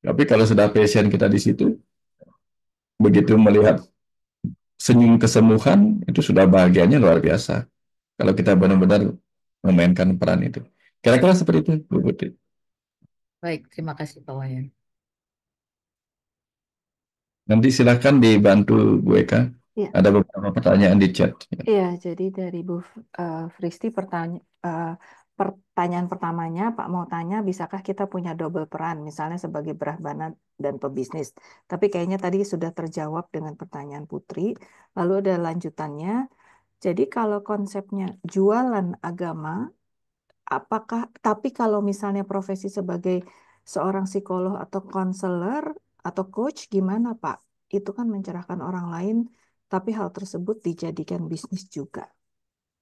Tapi kalau sudah passion kita di situ, begitu melihat senyum kesembuhan, itu sudah bahagianya luar biasa. Kalau kita benar-benar memainkan peran itu. Kira-kira seperti itu, Bu Putri. Baik, terima kasih Pak Wayan. Nanti silakan dibantu Bu Eka. Ya, Ada beberapa pertanyaan di chat. iya, jadi dari Bu Fristi pertanyaan pertamanya, Pak mau tanya, bisakah kita punya double peran, misalnya sebagai brahmana dan pebisnis? Tapi kayaknya tadi sudah terjawab dengan pertanyaan Putri. Lalu ada lanjutannya, jadi kalau konsepnya jualan agama, tapi kalau misalnya profesi sebagai seorang psikolog atau konselor atau coach, gimana Pak? Itu kan mencerahkan orang lain, tapi hal tersebut dijadikan bisnis juga.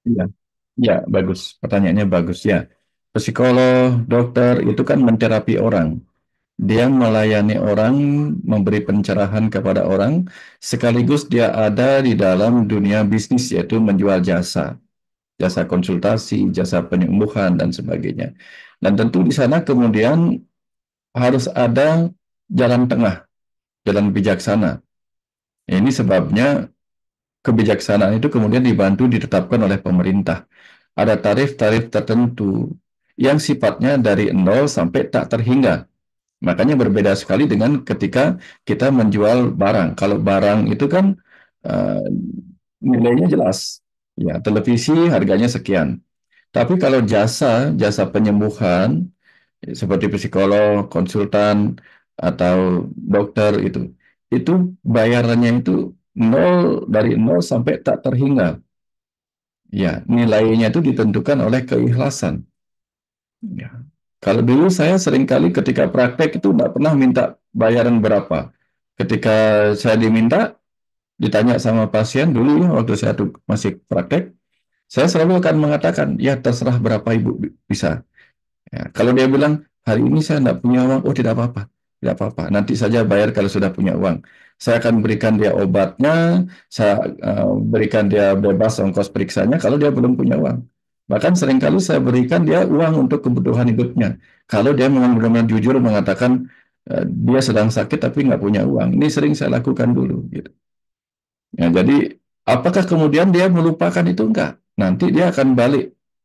Iya, ya, bagus. Pertanyaannya bagus ya. Psikolog, dokter itu kan menterapi orang. Dia melayani orang, memberi pencerahan kepada orang, sekaligus dia ada di dalam dunia bisnis, yaitu menjual jasa, jasa konsultasi, jasa penyembuhan, dan sebagainya. Dan tentu di sana kemudian harus ada jalan tengah, jalan bijaksana. Ini sebabnya kebijaksanaan itu kemudian dibantu ditetapkan oleh pemerintah. Ada tarif-tarif tertentu yang sifatnya dari nol sampai tak terhingga. Makanya berbeda sekali dengan ketika kita menjual barang. Kalau barang itu kan uh, nilainya jelas. Ya, televisi harganya sekian. Tapi kalau jasa, jasa penyembuhan seperti psikolog, konsultan atau dokter itu bayarannya itu dari nol sampai tak terhingga. Ya, nilainya itu ditentukan oleh keikhlasan. Ya. Kalau dulu saya seringkali ketika praktek itu nggak pernah minta bayaran berapa. Ketika saya ditanya sama pasien dulu ya, waktu saya tuh masih praktek, saya selalu akan mengatakan, ya terserah berapa ibu bisa. Ya, kalau dia bilang, hari ini saya tidak punya uang, oh tidak apa-apa. Tidak apa-apa, nanti saja bayar kalau sudah punya uang. Saya akan berikan dia obatnya, saya berikan dia bebas ongkos periksanya kalau dia belum punya uang. Bahkan seringkali saya berikan dia uang untuk kebutuhan hidupnya. Kalau dia memang benar-benar jujur mengatakan dia sedang sakit tapi nggak punya uang. Ini sering saya lakukan dulu. Gitu. Ya, jadi apakah kemudian dia melupakan itu? Enggak. Nanti dia akan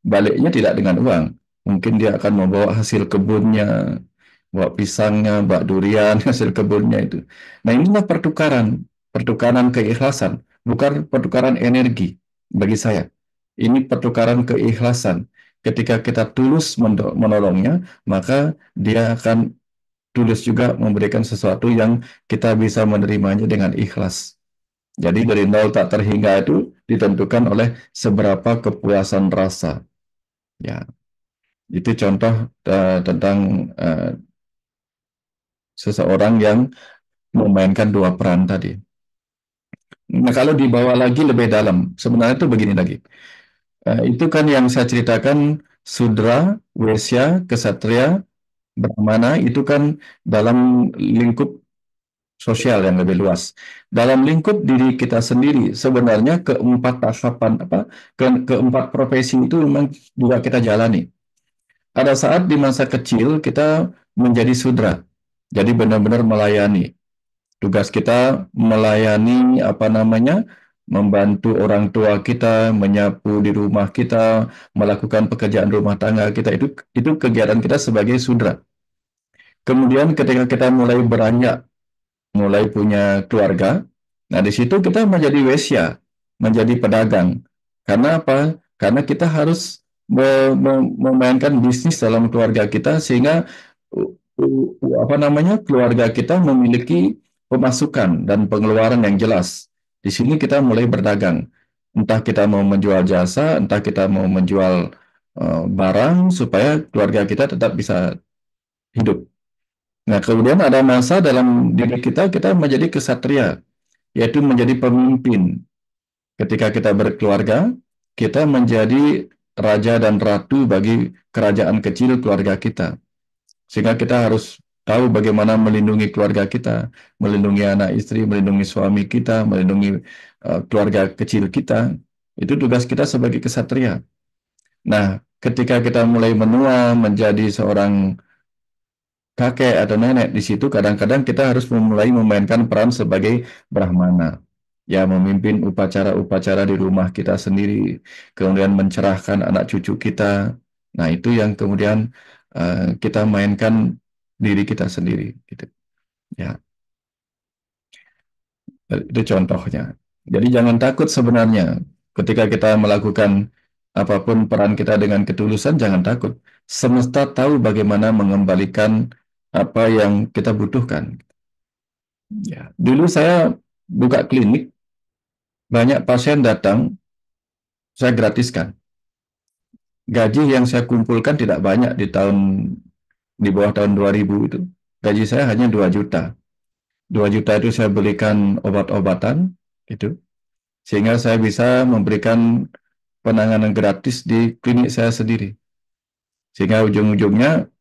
baliknya tidak dengan uang. Mungkin dia akan membawa hasil kebunnya, buah pisangnya, buah durian, hasil kebunnya itu. Nah, inilah pertukaran keikhlasan, bukan pertukaran energi bagi saya. Ini pertukaran keikhlasan. Ketika kita tulus menolongnya, maka dia akan tulus juga memberikan sesuatu yang kita bisa menerimanya dengan ikhlas. Jadi dari nol tak terhingga itu ditentukan oleh seberapa kepuasan rasa. Ya, itu contoh tentang seseorang yang memainkan dua peran tadi. Nah, kalau dibawa lagi lebih dalam, sebenarnya itu begini lagi. Itu kan yang saya ceritakan, Sudra, Wesya, Kesatria, Brahmana, itu kan dalam lingkup sosial yang lebih luas. Dalam lingkup diri kita sendiri, sebenarnya keempat tahapan keempat profesi itu memang juga kita jalani. Ada saat di masa kecil kita menjadi sudra, jadi benar-benar melayani. Tugas kita melayani membantu orang tua kita, menyapu di rumah kita, melakukan pekerjaan rumah tangga kita. Itu kegiatan kita sebagai sudra. Kemudian ketika kita mulai beranjak, mulai punya keluarga. Nah, di situ kita menjadi wesya, menjadi pedagang. Karena apa? Karena kita harus memainkan bisnis dalam keluarga kita sehingga keluarga kita memiliki pemasukan dan pengeluaran yang jelas. Di sini kita mulai berdagang. Entah kita mau menjual jasa, entah kita mau menjual barang supaya keluarga kita tetap bisa hidup. Nah, kemudian ada masa dalam diri kita menjadi kesatria, yaitu menjadi pemimpin. Ketika kita berkeluarga, kita menjadi raja dan ratu bagi kerajaan kecil keluarga kita. Sehingga kita harus tahu bagaimana melindungi keluarga kita, melindungi anak istri, melindungi suami kita, melindungi keluarga kecil kita. Itu tugas kita sebagai kesatria. Nah, ketika kita mulai menua menjadi seorang kakek atau nenek, di situ kadang-kadang kita harus mulai memainkan peran sebagai Brahmana. Ya, memimpin upacara-upacara di rumah kita sendiri, kemudian mencerahkan anak cucu kita. Nah, itu yang kemudian kita mainkan diri kita sendiri, gitu. Ya, itu contohnya. Jadi jangan takut sebenarnya ketika kita melakukan apapun peran kita dengan ketulusan, jangan takut. Semesta tahu bagaimana mengembalikan apa yang kita butuhkan. Ya, dulu saya buka klinik, banyak pasien datang, saya gratiskan. Gaji yang saya kumpulkan tidak banyak di bawah tahun 2000 itu. Gaji saya hanya 2 juta. 2 juta itu saya belikan obat-obatan, itu. Sehingga saya bisa memberikan penanganan gratis di klinik saya sendiri. Sehingga ujung-ujungnya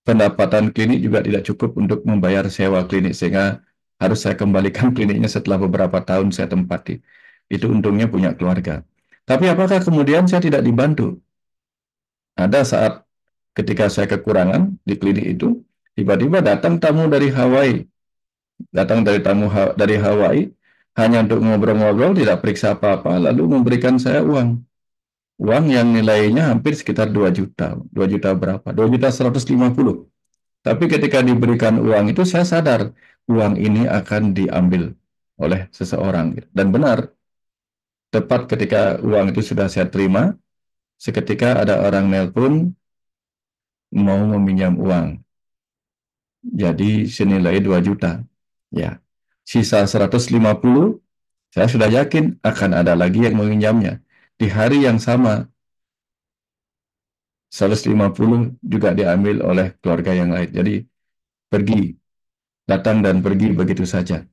pendapatan klinik juga tidak cukup untuk membayar sewa klinik, sehingga harus saya kembalikan kliniknya setelah beberapa tahun saya tempati. Itu untungnya punya keluarga. Tapi apakah kemudian saya tidak dibantu? Ada saat ketika saya kekurangan di klinik itu, tiba-tiba datang tamu dari Hawaii. Datang dari dari Hawaii, hanya untuk ngobrol-ngobrol, tidak periksa apa-apa, lalu memberikan saya uang. Uang yang nilainya hampir sekitar 2 juta. 2 juta berapa? 2.150.000. Tapi ketika diberikan uang itu saya sadar uang ini akan diambil oleh seseorang. Dan benar, tepat ketika uang itu sudah saya terima, seketika ada orang nelpon mau meminjam uang. Jadi senilai 2 juta. Ya. Sisa 150, saya sudah yakin akan ada lagi yang meminjamnya. Di hari yang sama, 150 juga diambil oleh keluarga yang lain. Jadi pergi, datang dan pergi begitu saja.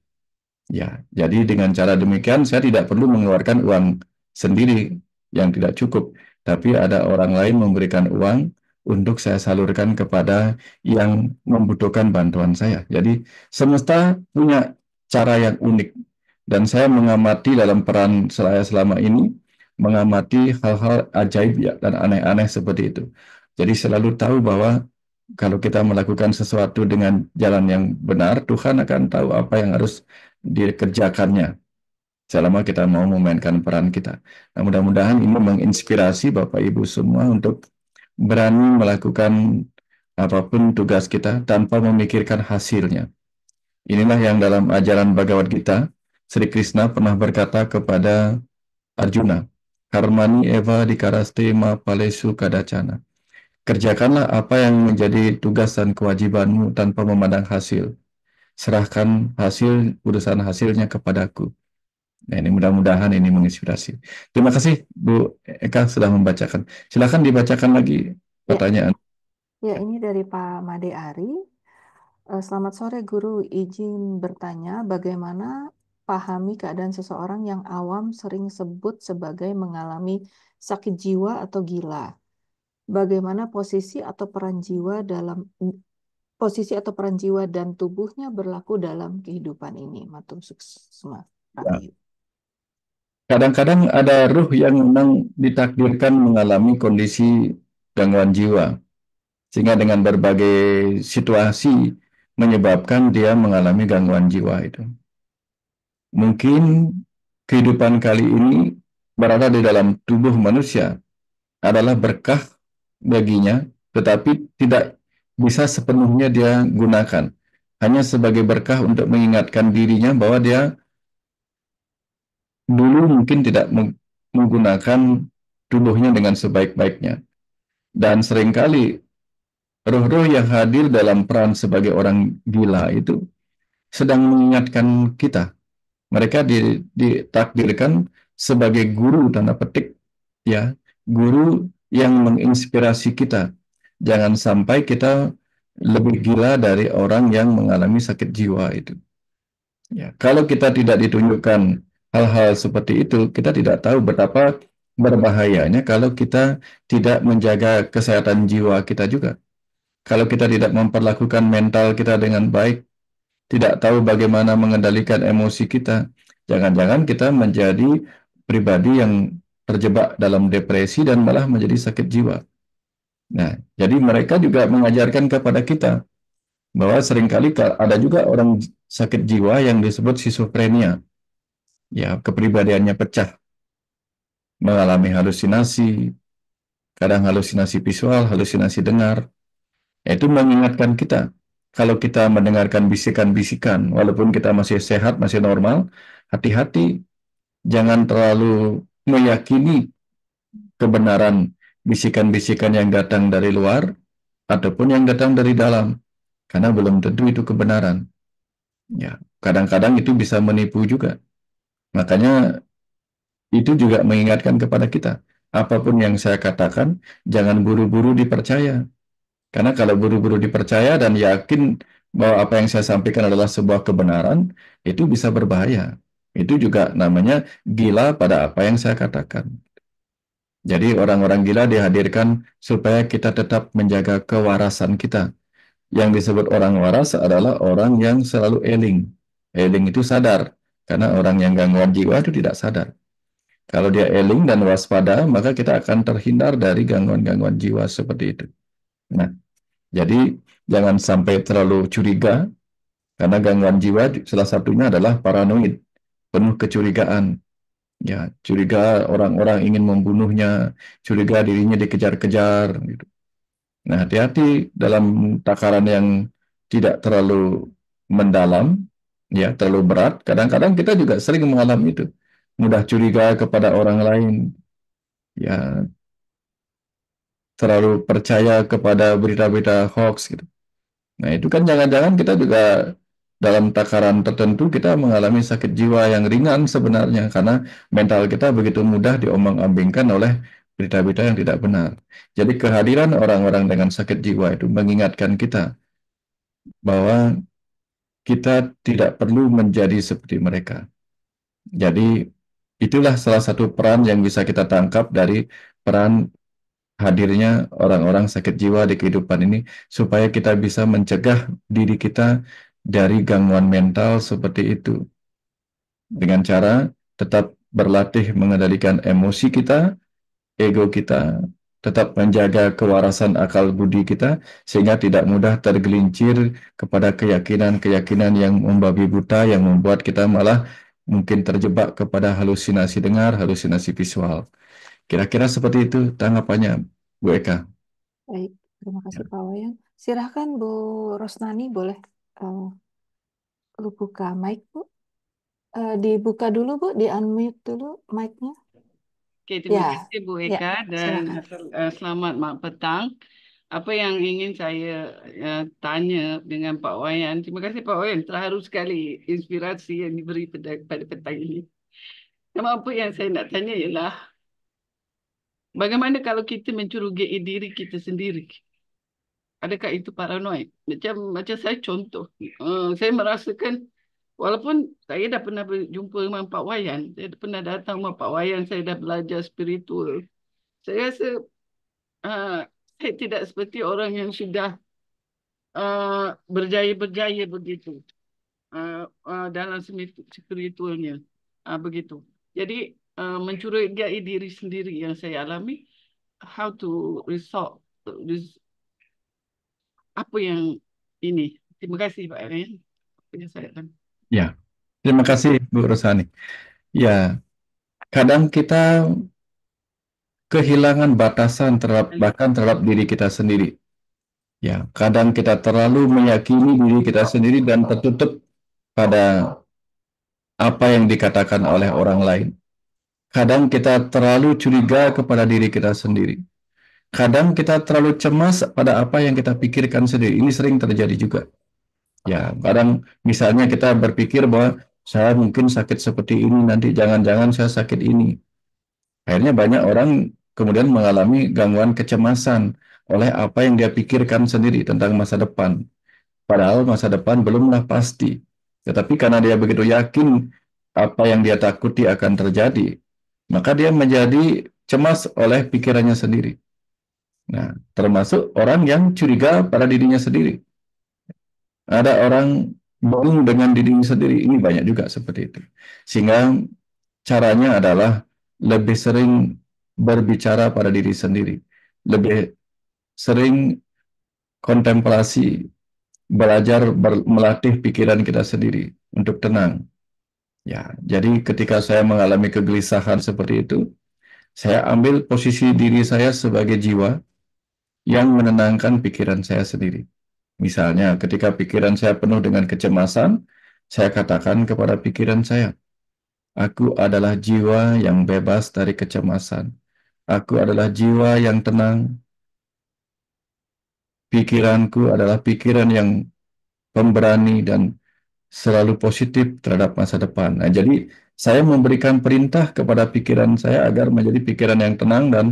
Ya, jadi dengan cara demikian saya tidak perlu mengeluarkan uang sendiri yang tidak cukup, tapi ada orang lain memberikan uang untuk saya salurkan kepada yang membutuhkan bantuan saya. Jadi semesta punya cara yang unik dan saya mengamati dalam peran saya selama ini mengamati hal-hal ajaib ya, dan aneh-aneh seperti itu. Jadi selalu tahu bahwa kalau kita melakukan sesuatu dengan jalan yang benar, Tuhan akan tahu apa yang harus dikerjakannya selama kita mau memainkan peran kita. Nah, mudah-mudahan ini menginspirasi Bapak Ibu semua untuk berani melakukan apapun tugas kita tanpa memikirkan hasilnya. Inilah yang dalam ajaran Bhagavad Gita, Sri Krishna pernah berkata kepada Arjuna, Karmani eva dikaraste ma palesu kadacana. Kerjakanlah apa yang menjadi tugas dan kewajibanmu tanpa memandang hasil. Serahkan urusan hasilnya kepadaku. Nah, ini mudah-mudahan ini menginspirasi. Terima kasih Bu Eka sudah membacakan. Silakan dibacakan lagi Ya, pertanyaan. ya ini dari Pak Made Ari. Selamat sore Guru, izin bertanya bagaimana pahami keadaan seseorang yang awam sering sebut sebagai mengalami sakit jiwa atau gila. Bagaimana posisi atau peran jiwa dan tubuhnya berlaku dalam kehidupan ini. Matur suksma. Ya. Rahayu. Kadang-kadang ada ruh yang memang ditakdirkan mengalami kondisi gangguan jiwa, sehingga dengan berbagai situasi menyebabkan dia mengalami gangguan jiwa itu. Mungkin kehidupan kali ini berada di dalam tubuh manusia adalah berkah baginya, tetapi tidak bisa sepenuhnya dia gunakan. Hanya sebagai berkah untuk mengingatkan dirinya bahwa dia dulu mungkin tidak menggunakan tubuhnya dengan sebaik-baiknya. Dan seringkali roh-roh yang hadir dalam peran sebagai orang gila itu sedang mengingatkan kita. Mereka ditakdirkan sebagai guru tanda petik, ya, guru yang menginspirasi kita. Jangan sampai kita lebih gila dari orang yang mengalami sakit jiwa itu. Ya, kalau kita tidak ditunjukkan hal-hal seperti itu, kita tidak tahu betapa berbahayanya kalau kita tidak menjaga kesehatan jiwa kita juga. Kalau kita tidak memperlakukan mental kita dengan baik, tidak tahu bagaimana mengendalikan emosi kita, jangan-jangan kita menjadi pribadi yang terjebak dalam depresi dan malah menjadi sakit jiwa. Nah, jadi mereka juga mengajarkan kepada kita bahwa seringkali ada juga orang sakit jiwa yang disebut schizophrenia, ya, kepribadiannya pecah, mengalami halusinasi, kadang halusinasi visual, halusinasi dengar. Itu mengingatkan kita, kalau kita mendengarkan bisikan-bisikan, walaupun kita masih sehat, masih normal, hati-hati, jangan terlalu meyakini kebenaran bisikan-bisikan yang datang dari luar, ataupun yang datang dari dalam, karena belum tentu itu kebenaran. Ya, kadang-kadang itu bisa menipu juga. Makanya itu juga mengingatkan kepada kita, apapun yang saya katakan, jangan buru-buru dipercaya. Karena kalau buru-buru dipercaya dan yakin bahwa apa yang saya sampaikan adalah sebuah kebenaran, itu bisa berbahaya. Itu juga namanya gila pada apa yang saya katakan. Jadi orang-orang gila dihadirkan supaya kita tetap menjaga kewarasan kita. Yang disebut orang waras adalah orang yang selalu eling. Eling itu sadar, karena orang yang gangguan jiwa itu tidak sadar. Kalau dia eling dan waspada, maka kita akan terhindar dari gangguan-gangguan jiwa seperti itu. Nah, jadi jangan sampai terlalu curiga, karena gangguan jiwa salah satunya adalah paranoid, penuh kecurigaan. Ya, curiga orang-orang ingin membunuhnya, curiga dirinya dikejar-kejar, gitu. Nah, hati-hati dalam takaran yang tidak terlalu mendalam, ya, terlalu berat. Kadang-kadang kita juga sering mengalami itu, mudah curiga kepada orang lain, ya, terlalu percaya kepada berita-berita hoax, gitu. Nah, itu kan jangan-jangan kita juga dalam takaran tertentu kita mengalami sakit jiwa yang ringan sebenarnya karena mental kita begitu mudah diombang-ambingkan oleh berita-berita yang tidak benar. Jadi kehadiran orang-orang dengan sakit jiwa itu mengingatkan kita bahwa kita tidak perlu menjadi seperti mereka. Jadi itulah salah satu peran yang bisa kita tangkap dari peran hadirnya orang-orang sakit jiwa di kehidupan ini supaya kita bisa mencegah diri kita dari gangguan mental seperti itu dengan cara tetap berlatih mengendalikan emosi kita, ego kita, tetap menjaga kewarasan akal budi kita sehingga tidak mudah tergelincir kepada keyakinan-keyakinan yang membabi buta yang membuat kita malah mungkin terjebak kepada halusinasi dengar, halusinasi visual. Kira-kira seperti itu tanggapannya, Bu Eka. Baik, Terima kasih Ya. Pak Wayan. Silahkan Bu Rosnani, boleh lu buka mic Bu. Dibuka dulu Bu, di unmute dulu mic-nya. Oke, terima Ya, kasih Bu ya, Eka dan silakan. selamat petang. Apa yang ingin saya tanya dengan Pak Wayan, terima kasih Pak Wayan, terharu sekali inspirasi yang diberi pada petang ini. Nama apa yang saya nak tanya ialah, bagaimana kalau kita mencurigai diri kita sendiri? Adakah itu paranoid? Macam saya contoh, saya merasakan walaupun saya dah pernah berjumpa dengan Pak Wayan, saya dah pernah datang dengan Pak Wayan, saya dah belajar spiritual. Saya rasa ah, saya tidak seperti orang yang sudah berjaya-berjaya begitu dalam spiritualnya. Begitu. Jadi mencurigai diri sendiri yang saya alami, how to resolve this, apa yang ini. Terima kasih Pak Arian. Apa yang saya alami. Ya, terima kasih Bu Rosani. Ya, kadang kita kehilangan batasan terhadap bahkan terhadap diri kita sendiri. Ya, kadang kita terlalu meyakini diri kita sendiri dan tertutup pada apa yang dikatakan oleh orang lain. Kadang kita terlalu curiga kepada diri kita sendiri. Kadang kita terlalu cemas pada apa yang kita pikirkan sendiri. Ini sering terjadi juga. Ya, kadang misalnya kita berpikir bahwa saya mungkin sakit seperti ini, nanti jangan-jangan saya sakit ini. Akhirnya banyak orang kemudian mengalami gangguan kecemasan oleh apa yang dia pikirkan sendiri tentang masa depan. Padahal masa depan belumlah pasti. Tetapi karena dia begitu yakin apa yang dia takuti akan terjadi, maka dia menjadi cemas oleh pikirannya sendiri. Nah, termasuk orang yang curiga pada dirinya sendiri. Ada orang bohong dengan dirinya sendiri. Ini banyak juga seperti itu. Sehingga caranya adalah lebih sering berbicara pada diri sendiri. Lebih sering kontemplasi, belajar melatih pikiran kita sendiri untuk tenang. Ya, jadi ketika saya mengalami kegelisahan seperti itu, saya ambil posisi diri saya sebagai jiwa yang menenangkan pikiran saya sendiri. Misalnya, ketika pikiran saya penuh dengan kecemasan, saya katakan kepada pikiran saya, aku adalah jiwa yang bebas dari kecemasan. Aku adalah jiwa yang tenang. Pikiranku adalah pikiran yang pemberani dan selalu positif terhadap masa depan. Nah, jadi saya memberikan perintah kepada pikiran saya agar menjadi pikiran yang tenang dan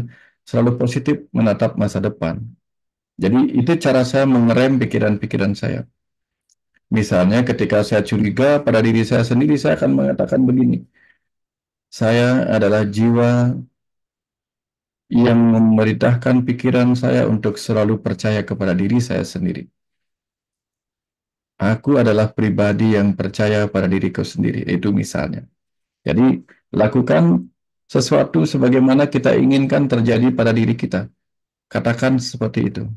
selalu positif menatap masa depan. Jadi itu cara saya mengerem pikiran-pikiran saya. Misalnya ketika saya curiga pada diri saya sendiri, saya akan mengatakan begini, saya adalah jiwa yang memerintahkan pikiran saya untuk selalu percaya kepada diri saya sendiri. Aku adalah pribadi yang percaya pada diriku sendiri. Itu misalnya. Jadi, lakukan sesuatu sebagaimana kita inginkan terjadi pada diri kita. Katakan seperti itu.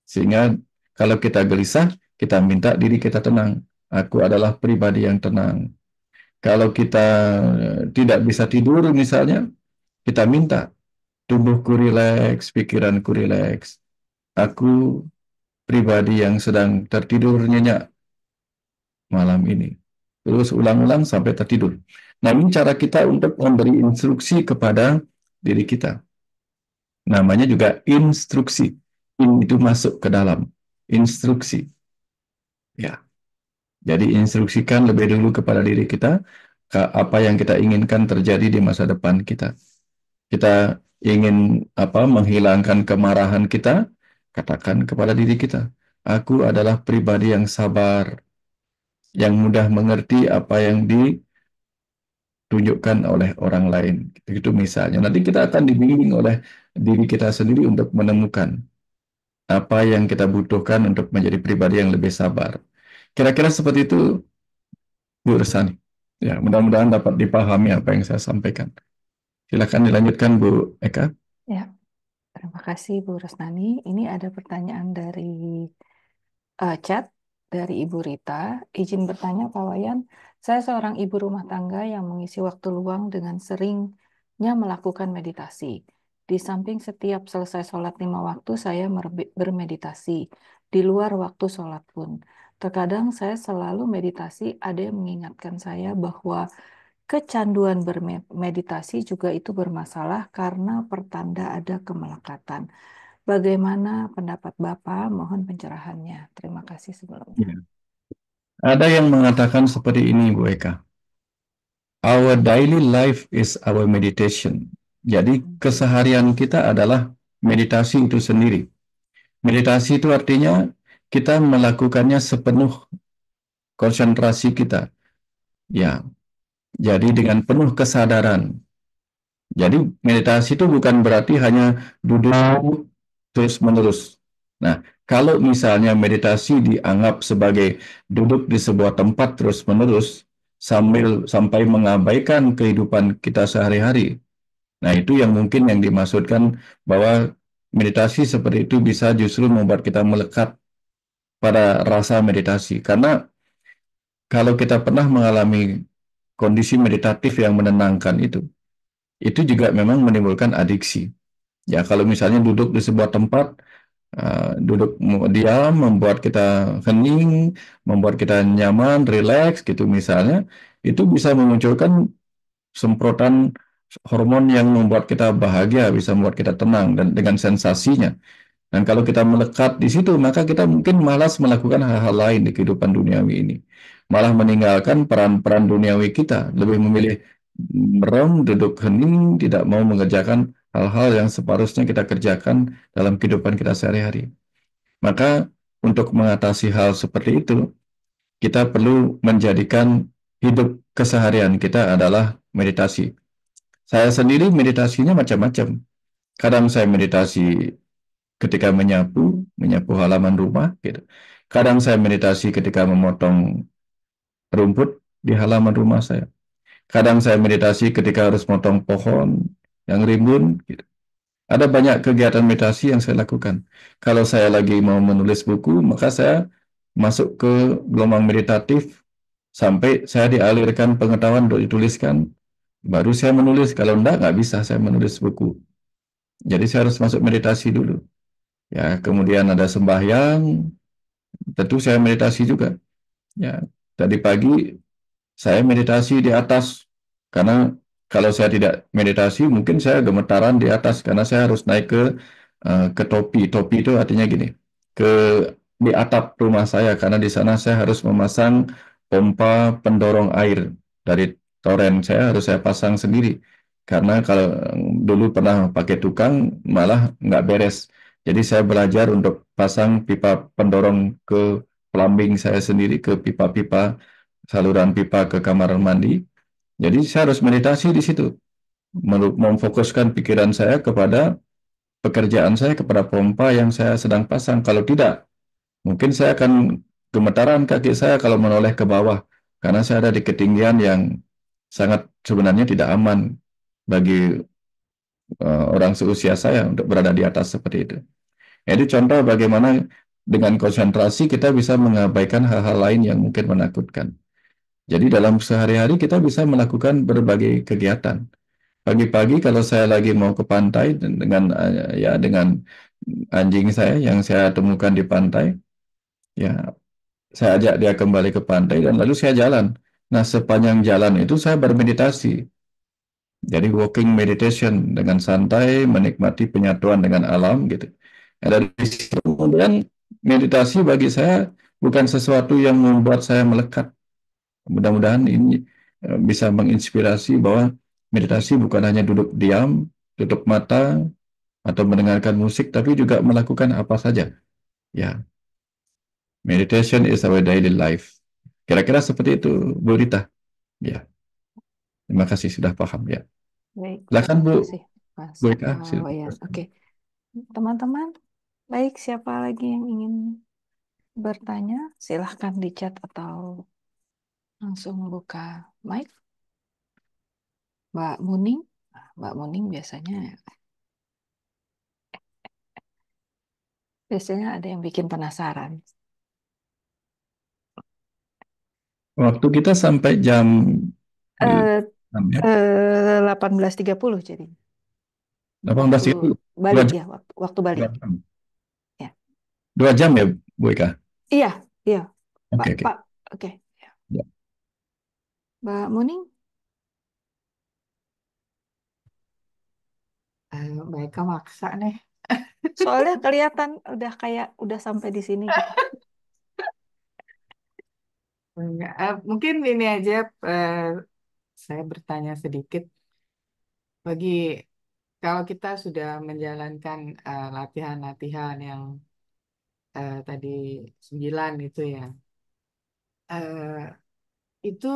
Sehingga kalau kita gelisah, kita minta diri kita tenang. Aku adalah pribadi yang tenang. Kalau kita tidak bisa tidur misalnya, kita minta tubuhku rileks, pikiranku rileks. Aku pribadi yang sedang tertidur nyenyak malam ini. Terus ulang-ulang sampai tertidur. Nah, ini cara kita untuk memberi instruksi kepada diri kita. Namanya juga instruksi. In itu masuk ke dalam. Instruksi. Ya. Jadi instruksikan lebih dulu kepada diri kita apa yang kita inginkan terjadi di masa depan kita. Kita ingin menghilangkan kemarahan kita, katakan kepada diri kita, aku adalah pribadi yang sabar, yang mudah mengerti apa yang ditunjukkan oleh orang lain. Itu misalnya. Nanti kita akan dibimbing oleh diri kita sendiri untuk menemukan apa yang kita butuhkan untuk menjadi pribadi yang lebih sabar. Kira-kira seperti itu, Bu Resani. Ya, mudah-mudahan dapat dipahami apa yang saya sampaikan. Silakan dilanjutkan, Bu Eka. Ya, terima kasih Bu Rosnani. Ini ada pertanyaan dari chat dari Ibu Rita. Izin bertanya Pak Wayan, saya seorang ibu rumah tangga yang mengisi waktu luang dengan seringnya melakukan meditasi. Di samping setiap selesai sholat 5 waktu, saya bermeditasi. Di luar waktu sholat pun. Terkadang saya selalu meditasi, ada yang mengingatkan saya bahwa kecanduan bermeditasi juga itu bermasalah karena pertanda ada kemelekatan. Bagaimana pendapat Bapak? Mohon pencerahannya. Terima kasih sebelumnya. Ya. Ada yang mengatakan seperti ini, Bu Eka. Our daily life is our meditation. Jadi keseharian kita adalah meditasi itu sendiri. Meditasi itu artinya kita melakukannya sepenuh konsentrasi kita. Ya, jadi dengan penuh kesadaran. Jadi meditasi itu bukan berarti hanya duduk terus-menerus. Nah, kalau misalnya meditasi dianggap sebagai duduk di sebuah tempat terus-menerus sampai mengabaikan kehidupan kita sehari-hari. Nah, itu yang mungkin yang dimaksudkan bahwa meditasi seperti itu bisa justru membuat kita melekat pada rasa meditasi. Karena kalau kita pernah mengalami kondisi meditatif yang menenangkan itu juga memang menimbulkan adiksi. Ya, kalau misalnya duduk di sebuah tempat, duduk diam, membuat kita hening, membuat kita nyaman, rileks gitu misalnya, itu bisa memunculkan semprotan hormon yang membuat kita bahagia, bisa membuat kita tenang dan dengan sensasinya. Dan kalau kita melekat di situ, maka kita mungkin malas melakukan hal-hal lain di kehidupan duniawi ini. Malah meninggalkan peran-peran duniawi kita, lebih memilih merem, duduk hening, tidak mau mengerjakan hal-hal yang seharusnya kita kerjakan dalam kehidupan kita sehari-hari. Maka untuk mengatasi hal seperti itu, kita perlu menjadikan hidup keseharian kita adalah meditasi. Saya sendiri meditasinya macam-macam. Kadang saya meditasi ketika menyapu halaman rumah, gitu. Kadang saya meditasi ketika memotong rumput di halaman rumah saya. Kadang saya meditasi ketika harus motong pohon yang rimbun, gitu. Ada banyak kegiatan meditasi yang saya lakukan. Kalau saya lagi mau menulis buku, maka saya masuk ke gelombang meditatif sampai saya dialirkan pengetahuan untuk dituliskan. Baru saya menulis. Kalau enggak, nggak bisa saya menulis buku. Jadi saya harus masuk meditasi dulu. Ya, kemudian ada sembahyang, tentu saya meditasi juga. Ya, tadi pagi saya meditasi di atas karena kalau saya tidak meditasi mungkin saya gemetaran di atas karena saya harus naik ke topi. Topi itu artinya gini, ke di atap rumah saya karena di sana saya harus memasang pompa pendorong air dari toren. Saya pasang sendiri karena kalau dulu pernah pakai tukang malah nggak beres. Jadi saya belajar untuk pasang pipa pendorong ke plumbing saya sendiri, ke pipa-pipa saluran pipa ke kamar mandi. Jadi saya harus meditasi di situ, memfokuskan pikiran saya kepada pekerjaan saya, kepada pompa yang saya sedang pasang. Kalau tidak, mungkin saya akan gemetaran kaki saya kalau menoleh ke bawah, karena saya ada di ketinggian yang sangat sebenarnya tidak aman bagi orang seusia saya untuk berada di atas seperti itu. Jadi contoh bagaimana dengan konsentrasi kita bisa mengabaikan hal-hal lain yang mungkin menakutkan. Jadi dalam sehari-hari kita bisa melakukan berbagai kegiatan. Pagi-pagi kalau saya lagi mau ke pantai dengan anjing saya yang saya temukan di pantai, ya saya ajak dia kembali ke pantai dan lalu saya jalan. Nah, sepanjang jalan itu saya bermeditasi. Jadi walking meditation dengan santai menikmati penyatuan dengan alam gitu. Ya, dari situ kemudian meditasi bagi saya bukan sesuatu yang membuat saya melekat. Mudah-mudahan ini bisa menginspirasi bahwa meditasi bukan hanya duduk diam, tutup mata, atau mendengarkan musik, tapi juga melakukan apa saja. Ya, meditation is our daily life. Kira-kira seperti itu, Bu Rita. Ya, terima kasih sudah paham ya. Baik, Silakan terima Bu, kasih, Mas Bu Rita. Wayan. Oke, teman-teman, baik siapa lagi yang ingin bertanya? Silahkan di chat atau langsung buka mic. Mbak Muning, Mbak Muning biasanya ada yang bikin penasaran. Waktu kita sampai jam Eh, 6 ya. 18.30 jadi. 18 itu Waktu 2 balik jam, ya, waktu balik. 2 jam. Ya. 2 jam ya, Bu Ika? Iya, iya. Pak, Oke, oke. Pak. Oke. Ya. Mbak Muning? Mereka maksa nih. Soalnya kelihatan udah kayak udah sampai di sini gitu. Enggak, mungkin ini aja saya bertanya sedikit bagi kalau kita sudah menjalankan latihan-latihan yang tadi 9 itu ya, eh, itu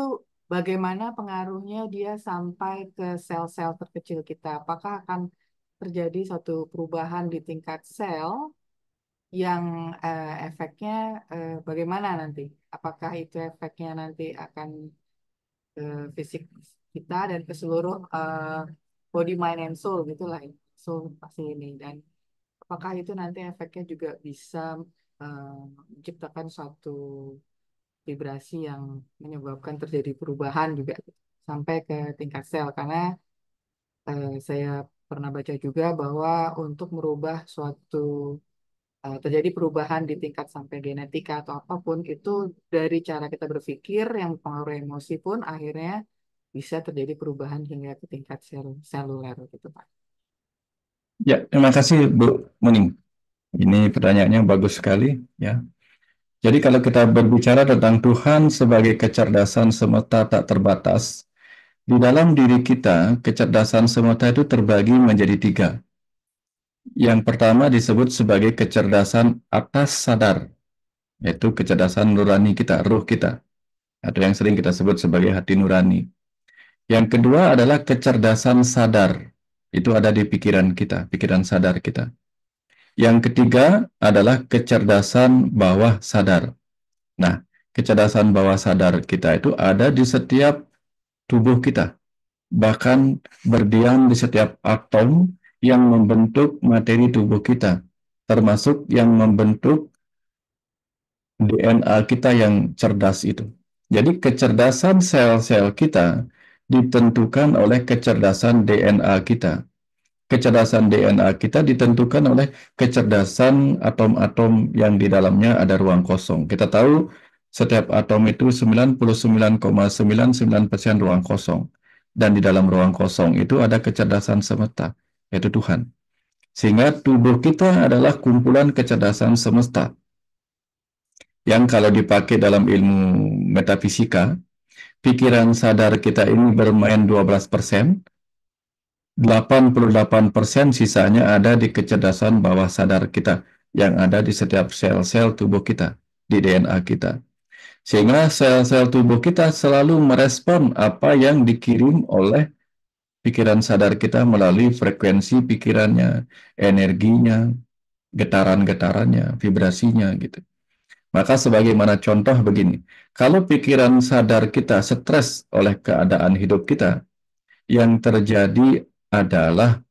bagaimana pengaruhnya dia sampai ke sel-sel terkecil kita? Apakah akan terjadi suatu perubahan di tingkat sel yang efeknya bagaimana nanti? Apakah itu efeknya nanti akan ke fisik kita dan ke seluruh body, mind, and soul gitulah, soul pasti ini, dan apakah itu nanti efeknya juga bisa eh, menciptakan suatu vibrasi yang menyebabkan terjadi perubahan juga sampai ke tingkat sel, karena saya pernah baca juga bahwa untuk merubah suatu terjadi perubahan di tingkat sampai genetika atau apapun itu dari cara kita berpikir yang mempengaruhi emosi pun akhirnya bisa terjadi perubahan hingga ke tingkat seluler gitu Pak. Ya, terima kasih Bu Muning. Ini pertanyaannya bagus sekali ya. Jadi kalau kita berbicara tentang Tuhan sebagai kecerdasan semesta tak terbatas, di dalam diri kita kecerdasan semesta itu terbagi menjadi 3. Yang pertama disebut sebagai kecerdasan atas sadar, yaitu kecerdasan nurani kita, ruh kita, atau yang sering kita sebut sebagai hati nurani. Yang kedua adalah kecerdasan sadar, itu ada di pikiran kita, pikiran sadar kita. Yang ketiga adalah kecerdasan bawah sadar. Nah, kecerdasan bawah sadar kita itu ada di setiap tubuh kita, bahkan berdiam di setiap atom yang membentuk materi tubuh kita, termasuk yang membentuk DNA kita yang cerdas itu. Jadi kecerdasan sel-sel kita ditentukan oleh kecerdasan DNA kita. Kecerdasan DNA kita ditentukan oleh kecerdasan atom-atom yang di dalamnya ada ruang kosong. Kita tahu setiap atom itu 99,99% ruang kosong. Dan di dalam ruang kosong itu ada kecerdasan semesta, yaitu Tuhan. Sehingga tubuh kita adalah kumpulan kecerdasan semesta. Yang kalau dipakai dalam ilmu metafisika, pikiran sadar kita ini bermain 12%, 88% sisanya ada di kecerdasan bawah sadar kita, yang ada di setiap sel-sel tubuh kita, di DNA kita. Sehingga sel-sel tubuh kita selalu merespon apa yang dikirim oleh pikiran sadar kita melalui frekuensi pikirannya, energinya, getaran-getarannya, vibrasinya gitu. Maka sebagaimana contoh begini, kalau pikiran sadar kita stres oleh keadaan hidup kita, yang terjadi adalah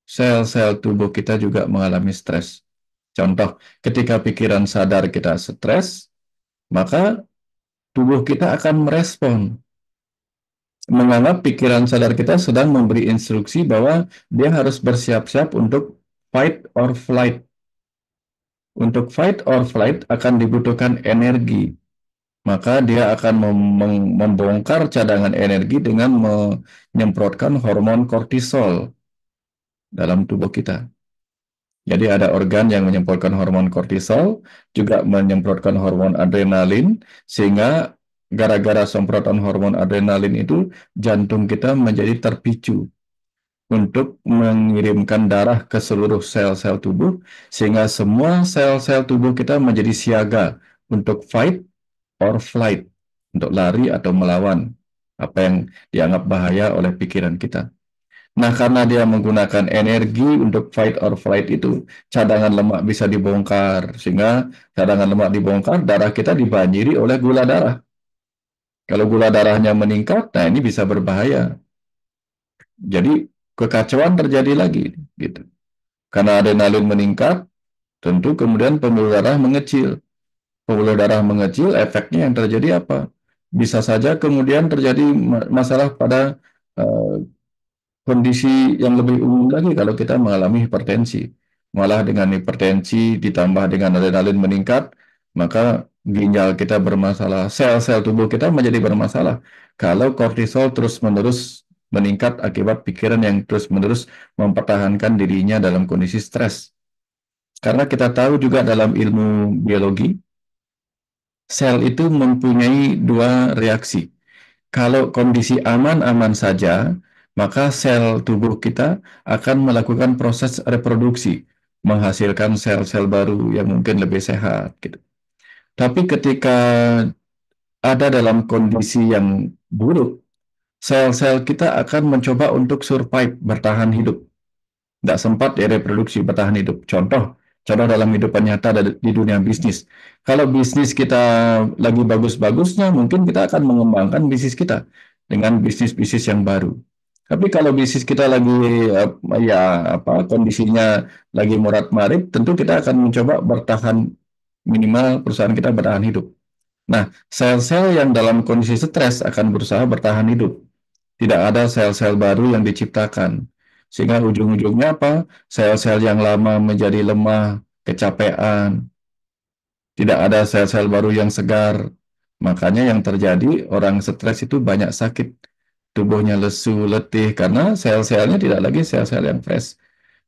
sel-sel tubuh kita juga mengalami stres. Contoh, ketika pikiran sadar kita stres, maka tubuh kita akan merespon, menganggap pikiran sadar kita sedang memberi instruksi bahwa dia harus bersiap-siap untuk fight or flight. Untuk fight or flight akan dibutuhkan energi. Maka dia akan membongkar cadangan energi dengan menyemprotkan hormon kortisol dalam tubuh kita. Jadi ada organ yang menyemprotkan hormon kortisol, juga menyemprotkan hormon adrenalin, sehingga gara-gara semprotan hormon adrenalin itu jantung kita menjadi terpicu untuk mengirimkan darah ke seluruh sel-sel tubuh, sehingga semua sel-sel tubuh kita menjadi siaga untuk fight or flight, untuk lari atau melawan apa yang dianggap bahaya oleh pikiran kita. Nah, karena dia menggunakan energi untuk fight or flight itu, cadangan lemak bisa dibongkar, sehingga cadangan lemak dibongkar, darah kita dibanjiri oleh gula darah. Kalau gula darahnya meningkat, nah ini bisa berbahaya. Jadi kekacauan terjadi lagi, gitu. Karena adrenalin meningkat, tentu kemudian pembuluh darah mengecil. Pembuluh darah mengecil, efeknya yang terjadi apa? Bisa saja kemudian terjadi masalah pada kondisi yang lebih umum lagi kalau kita mengalami hipertensi. Malah dengan hipertensi ditambah dengan adrenalin meningkat, maka ginjal kita bermasalah, sel-sel tubuh kita menjadi bermasalah. Kalau kortisol terus-menerus meningkat akibat pikiran yang terus-menerus mempertahankan dirinya dalam kondisi stres. Karena kita tahu juga dalam ilmu biologi, sel itu mempunyai dua reaksi. Kalau kondisi aman-aman saja, maka sel tubuh kita akan melakukan proses reproduksi, menghasilkan sel-sel baru yang mungkin lebih sehat, gitu. Tapi ketika ada dalam kondisi yang buruk, sel-sel kita akan mencoba untuk survive, bertahan hidup. Nggak sempat ya reproduksi, bertahan hidup. Contoh dalam kehidupan nyata di dunia bisnis. Kalau bisnis kita lagi bagus-bagusnya, mungkin kita akan mengembangkan bisnis kita dengan bisnis-bisnis yang baru. Tapi kalau bisnis kita lagi kondisinya lagi morat-marit, tentu kita akan mencoba bertahan, minimal perusahaan kita bertahan hidup. Nah, sel-sel yang dalam kondisi stres akan berusaha bertahan hidup. Tidak ada sel-sel baru yang diciptakan. Sehingga ujung-ujungnya apa? Sel-sel yang lama menjadi lemah, kecapean, tidak ada sel-sel baru yang segar. Makanya yang terjadi orang stres itu banyak sakit. Tubuhnya lesu, letih, karena sel-selnya tidak lagi sel-sel yang fresh.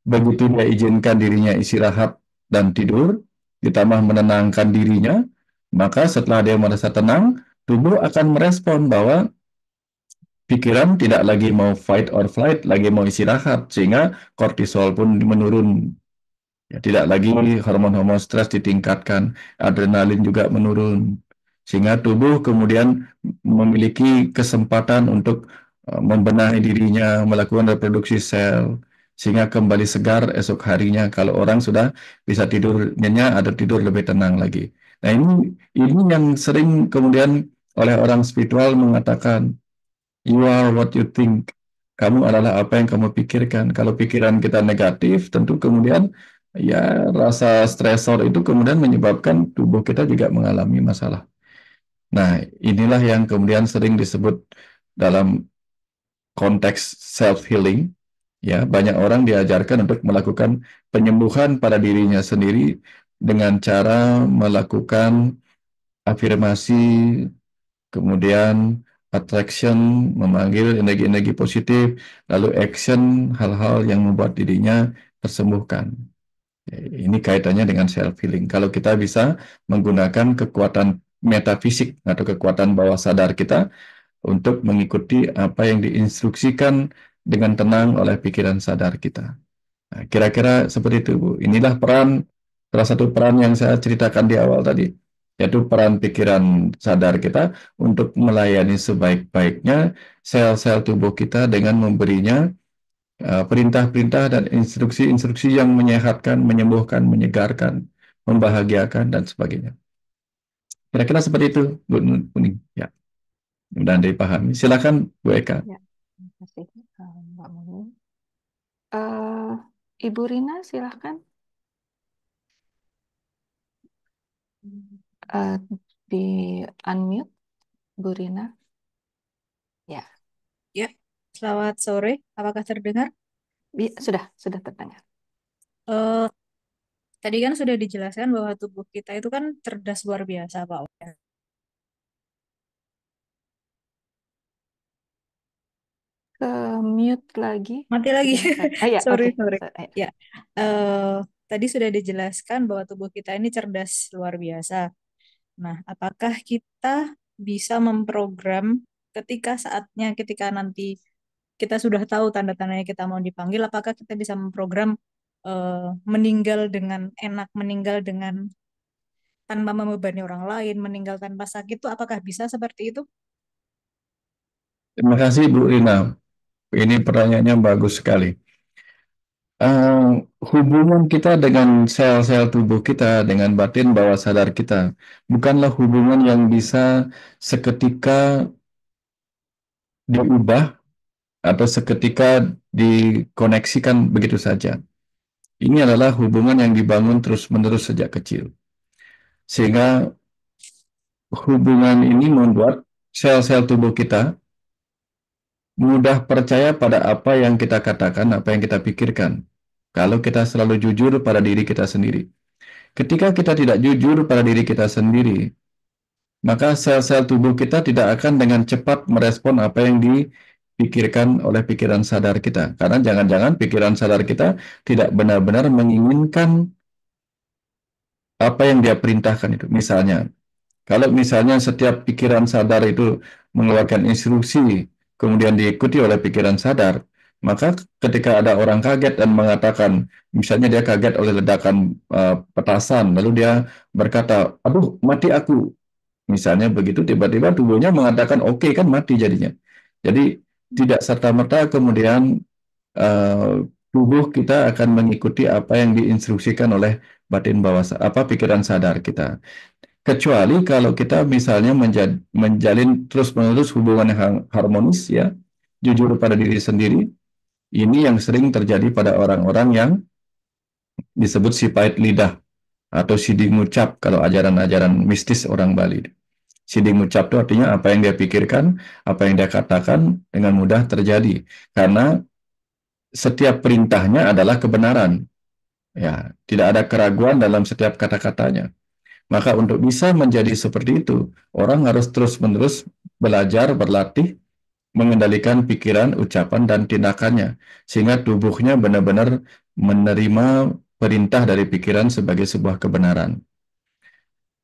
Begitu dia izinkan dirinya istirahat dan tidur, ditambah menenangkan dirinya, maka setelah dia merasa tenang, tubuh akan merespon bahwa pikiran tidak lagi mau fight or flight, lagi mau istirahat, sehingga kortisol pun menurun. Ya, tidak lagi hormon-hormon stres ditingkatkan, adrenalin juga menurun, sehingga tubuh kemudian memiliki kesempatan untuk membenahi dirinya, melakukan reproduksi sel, sehingga kembali segar esok harinya. Kalau orang sudah bisa tidur nyenyak atau tidur lebih tenang lagi. Nah ini yang sering kemudian oleh orang spiritual mengatakan, you are what you think. Kamu adalah apa yang kamu pikirkan. Kalau pikiran kita negatif, tentu kemudian ya rasa stresor itu kemudian menyebabkan tubuh kita juga mengalami masalah. Nah, inilah yang kemudian sering disebut dalam konteks self-healing. Ya, banyak orang diajarkan untuk melakukan penyembuhan pada dirinya sendiri dengan cara melakukan afirmasi, kemudian attraction, memanggil energi-energi positif, lalu action, hal-hal yang membuat dirinya tersembuhkan. Ini kaitannya dengan self-healing. Kalau kita bisa menggunakan kekuatan metafisik atau kekuatan bawah sadar kita untuk mengikuti apa yang diinstruksikan dengan tenang oleh pikiran sadar kita. Nah, kira-kira seperti itu, Bu. Inilah salah satu peran yang saya ceritakan di awal tadi, yaitu peran pikiran sadar kita untuk melayani sebaik-baiknya sel-sel tubuh kita dengan memberinya perintah-perintah dan instruksi-instruksi yang menyehatkan, menyembuhkan, menyegarkan, membahagiakan, dan sebagainya. Kira-kira seperti itu, Bu Nuning. Ya, mudah-mudahan dipahami. Silakan, Bu Eka. Ya, terima kasih Mbak Muni. Ibu Rina, silahkan. Di unmute, Bu Rina. Ya, Ya, selamat sore. Apakah terdengar? sudah terdengar. Eh, Tadi kan sudah dijelaskan bahwa tubuh kita itu kan cerdas luar biasa, Pak. Ke mute lagi. Mati lagi. Ya, Sorry, oke. sorry. Ya, tadi sudah dijelaskan bahwa tubuh kita ini cerdas luar biasa. Nah, apakah kita bisa memprogram ketika nanti kita sudah tahu tanda-tandanya kita mau dipanggil, apakah kita bisa memprogram meninggal dengan enak, meninggal dengan tanpa membebani orang lain, meninggal tanpa sakit itu apakah bisa seperti itu? Terima kasih, Bu Rina. Ini pertanyaannya bagus sekali. Hubungan kita dengan sel-sel tubuh kita, dengan batin bawah sadar kita, bukanlah hubungan yang bisa seketika diubah atau seketika dikoneksikan begitu saja. Ini adalah hubungan yang dibangun terus-menerus sejak kecil. Sehingga hubungan ini membuat sel-sel tubuh kita mudah percaya pada apa yang kita katakan, apa yang kita pikirkan. Kalau kita selalu jujur pada diri kita sendiri. Ketika kita tidak jujur pada diri kita sendiri, maka sel-sel tubuh kita tidak akan dengan cepat merespon apa yang dipikirkan oleh pikiran sadar kita. Karena jangan-jangan pikiran sadar kita tidak benar-benar menginginkan apa yang dia perintahkan itu. Misalnya, kalau misalnya setiap pikiran sadar itu mengeluarkan instruksi, kemudian diikuti oleh pikiran sadar, maka ketika ada orang kaget dan mengatakan, misalnya dia kaget oleh ledakan petasan, lalu dia berkata, aduh mati aku. Misalnya begitu, tiba-tiba tubuhnya mengatakan, oke kan mati jadinya. Jadi tidak serta-merta kemudian eh, tubuh kita akan mengikuti apa yang diinstruksikan oleh batin bawah, apa pikiran sadar kita. Kecuali kalau kita misalnya menjalin terus-menerus hubungan yang harmonis ya, jujur pada diri sendiri, ini yang sering terjadi pada orang-orang yang disebut si pahit lidah atau sidi ngucap kalau ajaran-ajaran mistis orang Bali. Sidi ngucap itu artinya apa yang dia pikirkan, apa yang dia katakan dengan mudah terjadi. Karena setiap perintahnya adalah kebenaran. Ya, tidak ada keraguan dalam setiap kata-katanya. Maka untuk bisa menjadi seperti itu, orang harus terus-menerus belajar, berlatih, mengendalikan pikiran, ucapan, dan tindakannya. Sehingga tubuhnya benar-benar menerima perintah dari pikiran sebagai sebuah kebenaran.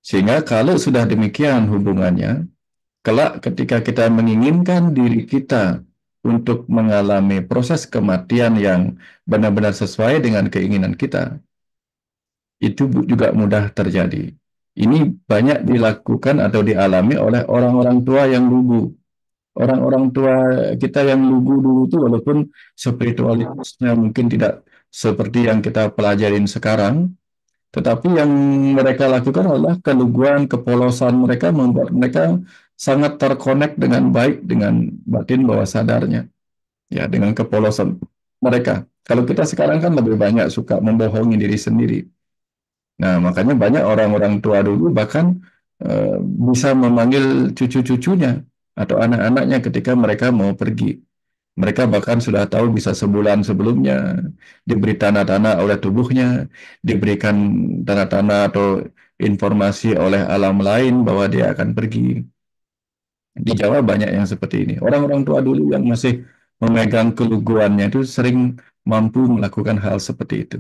Sehingga kalau sudah demikian hubungannya, kelak ketika kita menginginkan diri kita untuk mengalami proses kematian yang benar-benar sesuai dengan keinginan kita, itu juga mudah terjadi. Ini banyak dilakukan atau dialami oleh orang-orang tua yang lugu. Orang-orang tua kita yang lugu dulu itu walaupun spiritualitasnya mungkin tidak seperti yang kita pelajarin sekarang, tetapi yang mereka lakukan adalah keluguan, kepolosan mereka membuat mereka sangat terkonek dengan baik dengan batin bawah sadarnya, ya dengan kepolosan mereka. Kalau kita sekarang kan lebih banyak suka membohongi diri sendiri. Nah, makanya banyak orang-orang tua dulu bahkan eh, bisa memanggil cucu-cucunya atau anak-anaknya ketika mereka mau pergi. Mereka bahkan sudah tahu bisa sebulan sebelumnya diberi tanda-tanda oleh tubuhnya, diberikan tanda-tanda atau informasi oleh alam lain bahwa dia akan pergi. Di Jawa banyak yang seperti ini. Orang-orang tua dulu yang masih memegang keluguannya itu sering mampu melakukan hal seperti itu.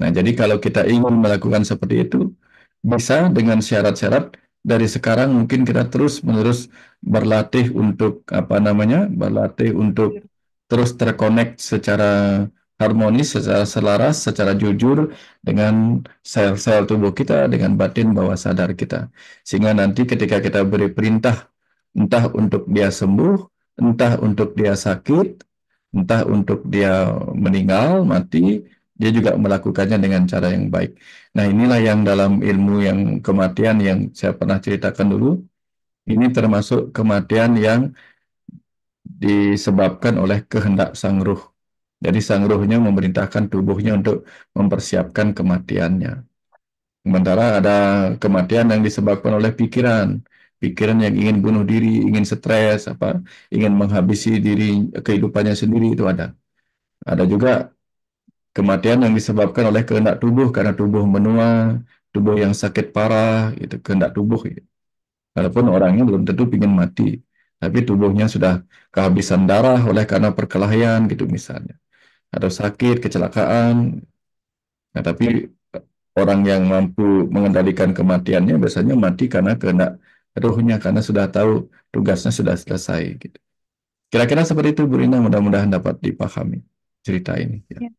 Nah, jadi kalau kita ingin melakukan seperti itu, bisa dengan syarat-syarat dari sekarang mungkin kita terus-menerus berlatih untuk apa namanya? Berlatih untuk terus terkonek secara harmonis, secara selaras, secara jujur dengan sel-sel tubuh kita, dengan batin bawah sadar kita. Sehingga nanti ketika kita beri perintah, entah untuk dia sembuh, entah untuk dia sakit, entah untuk dia meninggal, mati, dia juga melakukannya dengan cara yang baik. Nah, inilah yang dalam ilmu yang kematian yang saya pernah ceritakan dulu, ini termasuk kematian yang disebabkan oleh kehendak sang ruh. Jadi sang ruhnya memerintahkan tubuhnya untuk mempersiapkan kematiannya. Sementara ada kematian yang disebabkan oleh pikiran. Pikiran yang ingin bunuh diri, ingin stres, ingin menghabisi diri, kehidupannya sendiri itu ada. Ada juga kematian yang disebabkan oleh kehendak tubuh karena tubuh menua, tubuh yang sakit parah, itu kehendak tubuh. Gitu. Walaupun orangnya belum tentu ingin mati, tapi tubuhnya sudah kehabisan darah oleh karena perkelahian gitu misalnya, atau sakit, kecelakaan. Nah, tapi orang yang mampu mengendalikan kematiannya biasanya mati karena kehendak ruhnya, karena sudah tahu tugasnya sudah selesai. Gitu. Kira-kira seperti itu, Bu Rina. Mudah-mudahan dapat dipahami cerita ini. Ya. Ya,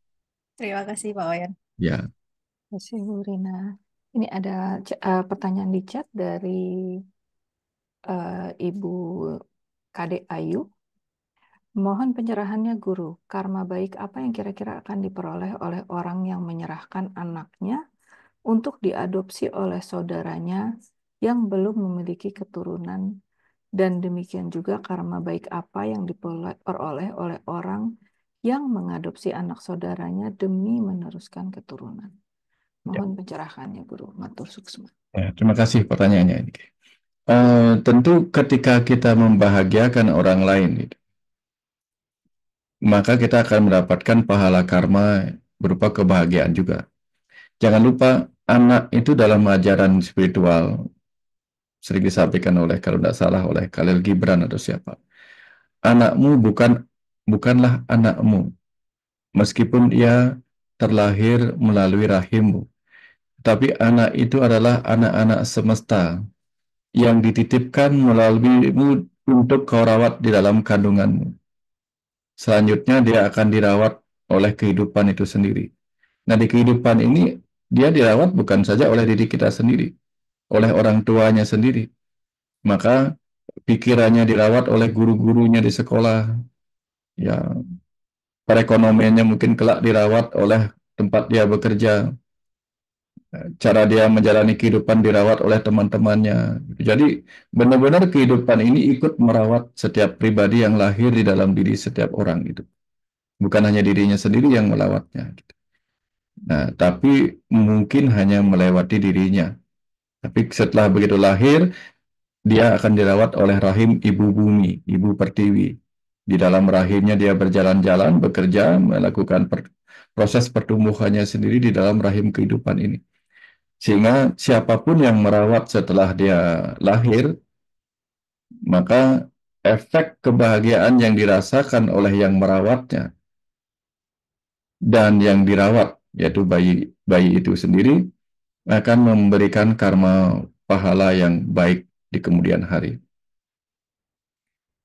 terima kasih Pak Wayan. Ya. Terima kasih, Bu Rina. Ini ada pertanyaan di chat dari Ibu Kadek Ayu. Mohon pencerahannya Guru, karma baik apa yang kira-kira akan diperoleh oleh orang yang menyerahkan anaknya untuk diadopsi oleh saudaranya yang belum memiliki keturunan, dan demikian juga karma baik apa yang diperoleh oleh orang yang mengadopsi anak saudaranya demi meneruskan keturunan. Mohon pencerahannya Guru. Matur suksma. Ya, terima kasih pertanyaannya ini. Tentu ketika kita membahagiakan orang lain, gitu, maka kita akan mendapatkan pahala karma berupa kebahagiaan juga. Jangan lupa, anak itu dalam ajaran spiritual sering disampaikan oleh, kalau tidak salah, oleh Khalil Gibran atau siapa. Anakmu bukanlah anakmu, meskipun ia terlahir melalui rahimmu. Tapi anak itu adalah anak-anak semesta yang dititipkan melaluimu untuk kau rawat di dalam kandunganmu. Selanjutnya dia akan dirawat oleh kehidupan itu sendiri. Nah, di kehidupan ini dia dirawat bukan saja oleh diri kita sendiri, oleh orang tuanya sendiri. Maka pikirannya dirawat oleh guru-gurunya di sekolah. Ya, perekonomiannya mungkin kelak dirawat oleh tempat dia bekerja. Cara dia menjalani kehidupan dirawat oleh teman-temannya. Jadi benar-benar kehidupan ini ikut merawat setiap pribadi yang lahir di dalam diri setiap orang itu. Bukan hanya dirinya sendiri yang melawatnya. Nah, tapi mungkin hanya melewati dirinya. Tapi setelah begitu lahir, dia akan dirawat oleh rahim ibu bumi, ibu pertiwi. Di dalam rahimnya dia berjalan-jalan, bekerja, melakukan proses pertumbuhannya sendiri di dalam rahim kehidupan ini. Sehingga siapapun yang merawat setelah dia lahir, maka efek kebahagiaan yang dirasakan oleh yang merawatnya dan yang dirawat, yaitu bayi itu sendiri, akan memberikan karma pahala yang baik di kemudian hari.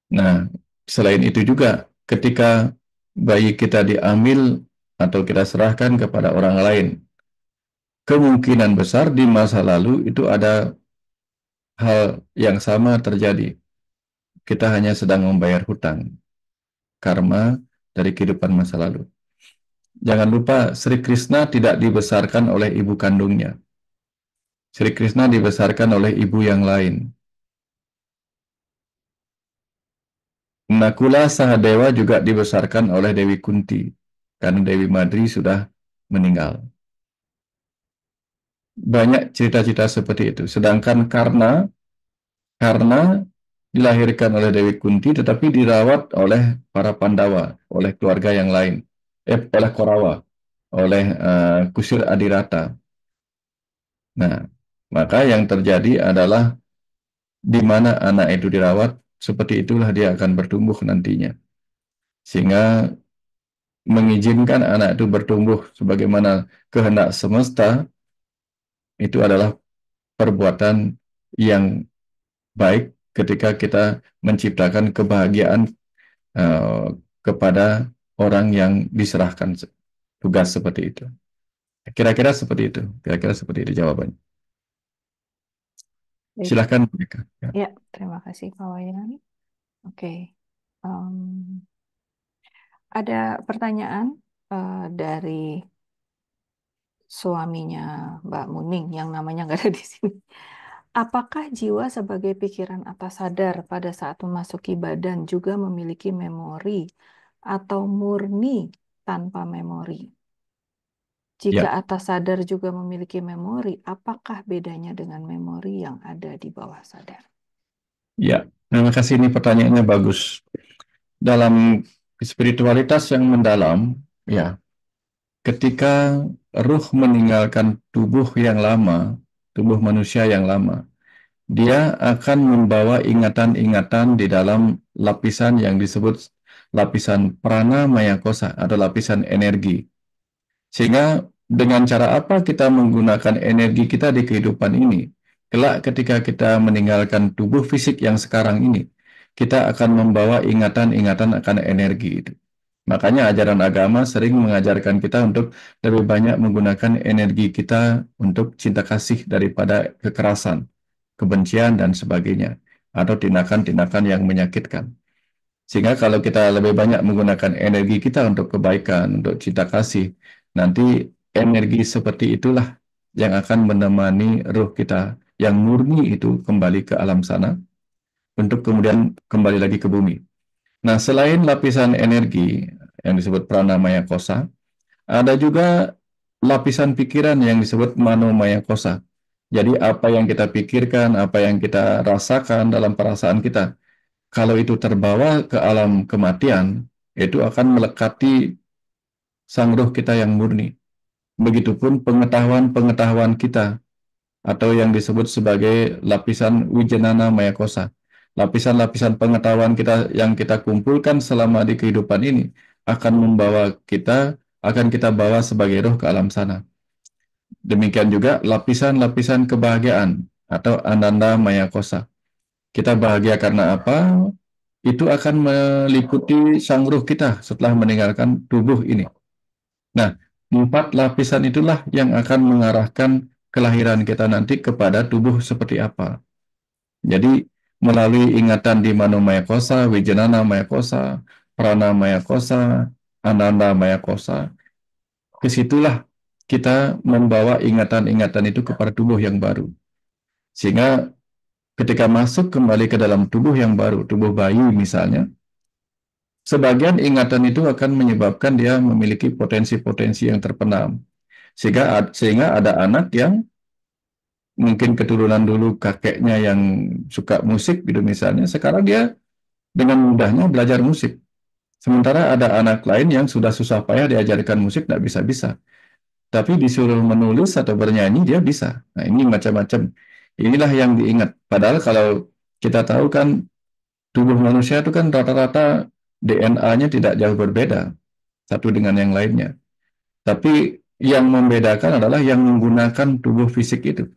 Nah, selain itu juga, ketika bayi kita diambil atau kita serahkan kepada orang lain, kemungkinan besar di masa lalu itu ada hal yang sama terjadi. Kita hanya sedang membayar hutang, karma dari kehidupan masa lalu. Jangan lupa, Sri Krishna tidak dibesarkan oleh ibu kandungnya. Sri Krishna dibesarkan oleh ibu yang lain. Nakula Sahadewa juga dibesarkan oleh Dewi Kunti, karena Dewi Madri sudah meninggal. Banyak cerita-cerita seperti itu. Sedangkan karena dilahirkan oleh Dewi Kunti, tetapi dirawat oleh para Pandawa, oleh keluarga yang lain, oleh Korawa, oleh Kusir Adirata. Nah, maka yang terjadi adalah di mana anak itu dirawat, seperti itulah dia akan bertumbuh nantinya. Sehingga mengizinkan anak itu bertumbuh sebagaimana kehendak semesta, itu adalah perbuatan yang baik ketika kita menciptakan kebahagiaan kepada orang yang diserahkan tugas seperti itu. Kira-kira seperti itu. Kira-kira seperti itu jawabannya. Baik. Silahkan mereka. Ya. Ya, terima kasih Pak Wayan. Oke. Ada pertanyaan dari suaminya Mbak Muning yang namanya nggak ada di sini. Apakah jiwa sebagai pikiran atas sadar pada saat memasuki badan juga memiliki memori atau murni tanpa memori? Jika Ya. atas sadar juga memiliki memori, apakah bedanya dengan memori yang ada di bawah sadar? Ya, terima kasih, ini pertanyaannya bagus. Dalam spiritualitas yang mendalam, ya, ketika ruh meninggalkan tubuh yang lama, tubuh manusia yang lama, dia akan membawa ingatan-ingatan di dalam lapisan yang disebut lapisan prana maya kosa atau lapisan energi. Sehingga dengan cara apa kita menggunakan energi kita di kehidupan ini, kelak ketika kita meninggalkan tubuh fisik yang sekarang ini, kita akan membawa ingatan-ingatan akan energi itu. Makanya ajaran agama sering mengajarkan kita untuk lebih banyak menggunakan energi kita untuk cinta kasih daripada kekerasan, kebencian, dan sebagainya, atau tindakan-tindakan yang menyakitkan. Sehingga kalau kita lebih banyak menggunakan energi kita untuk kebaikan, untuk cinta kasih, nanti energi seperti itulah yang akan menemani ruh kita yang murni itu kembali ke alam sana, untuk kemudian kembali lagi ke bumi. Nah, selain lapisan energi yang disebut pranamaya kosa, ada juga lapisan pikiran yang disebut manomaya kosa. Jadi apa yang kita pikirkan, apa yang kita rasakan dalam perasaan kita, kalau itu terbawa ke alam kematian, itu akan melekati sang roh kita yang murni. Begitupun pengetahuan-pengetahuan kita atau yang disebut sebagai lapisan wijanana maya kosa. Lapisan-lapisan pengetahuan kita yang kita kumpulkan selama di kehidupan ini akan kita bawa sebagai roh ke alam sana. Demikian juga lapisan-lapisan kebahagiaan atau ananda maya kosa. Kita bahagia karena apa? Itu akan meliputi sang ruh kita setelah meninggalkan tubuh ini. Nah, 4 lapisan itulah yang akan mengarahkan kelahiran kita nanti kepada tubuh seperti apa. Jadi, melalui ingatan di Mano Maya Kosa, Wijanana Maya Kosa, Prana Maya Kosa, Ananda Maya Kosa, kesitulah kita membawa ingatan-ingatan itu kepada tubuh yang baru. Sehingga ketika masuk kembali ke dalam tubuh yang baru, tubuh bayi misalnya, sebagian ingatan itu akan menyebabkan dia memiliki potensi-potensi yang terpendam. Sehingga ada anak yang mungkin keturunan dulu kakeknya yang suka musik gitu misalnya, sekarang dia dengan mudahnya belajar musik. Sementara ada anak lain yang sudah susah payah diajarkan musik, tidak bisa-bisa. Tapi disuruh menulis atau bernyanyi, dia bisa. Nah, ini macam-macam. Inilah yang diingat. Padahal kalau kita tahu kan, tubuh manusia itu kan rata-rata DNA-nya tidak jauh berbeda satu dengan yang lainnya. Tapi yang membedakan adalah yang menggunakan tubuh fisik itu.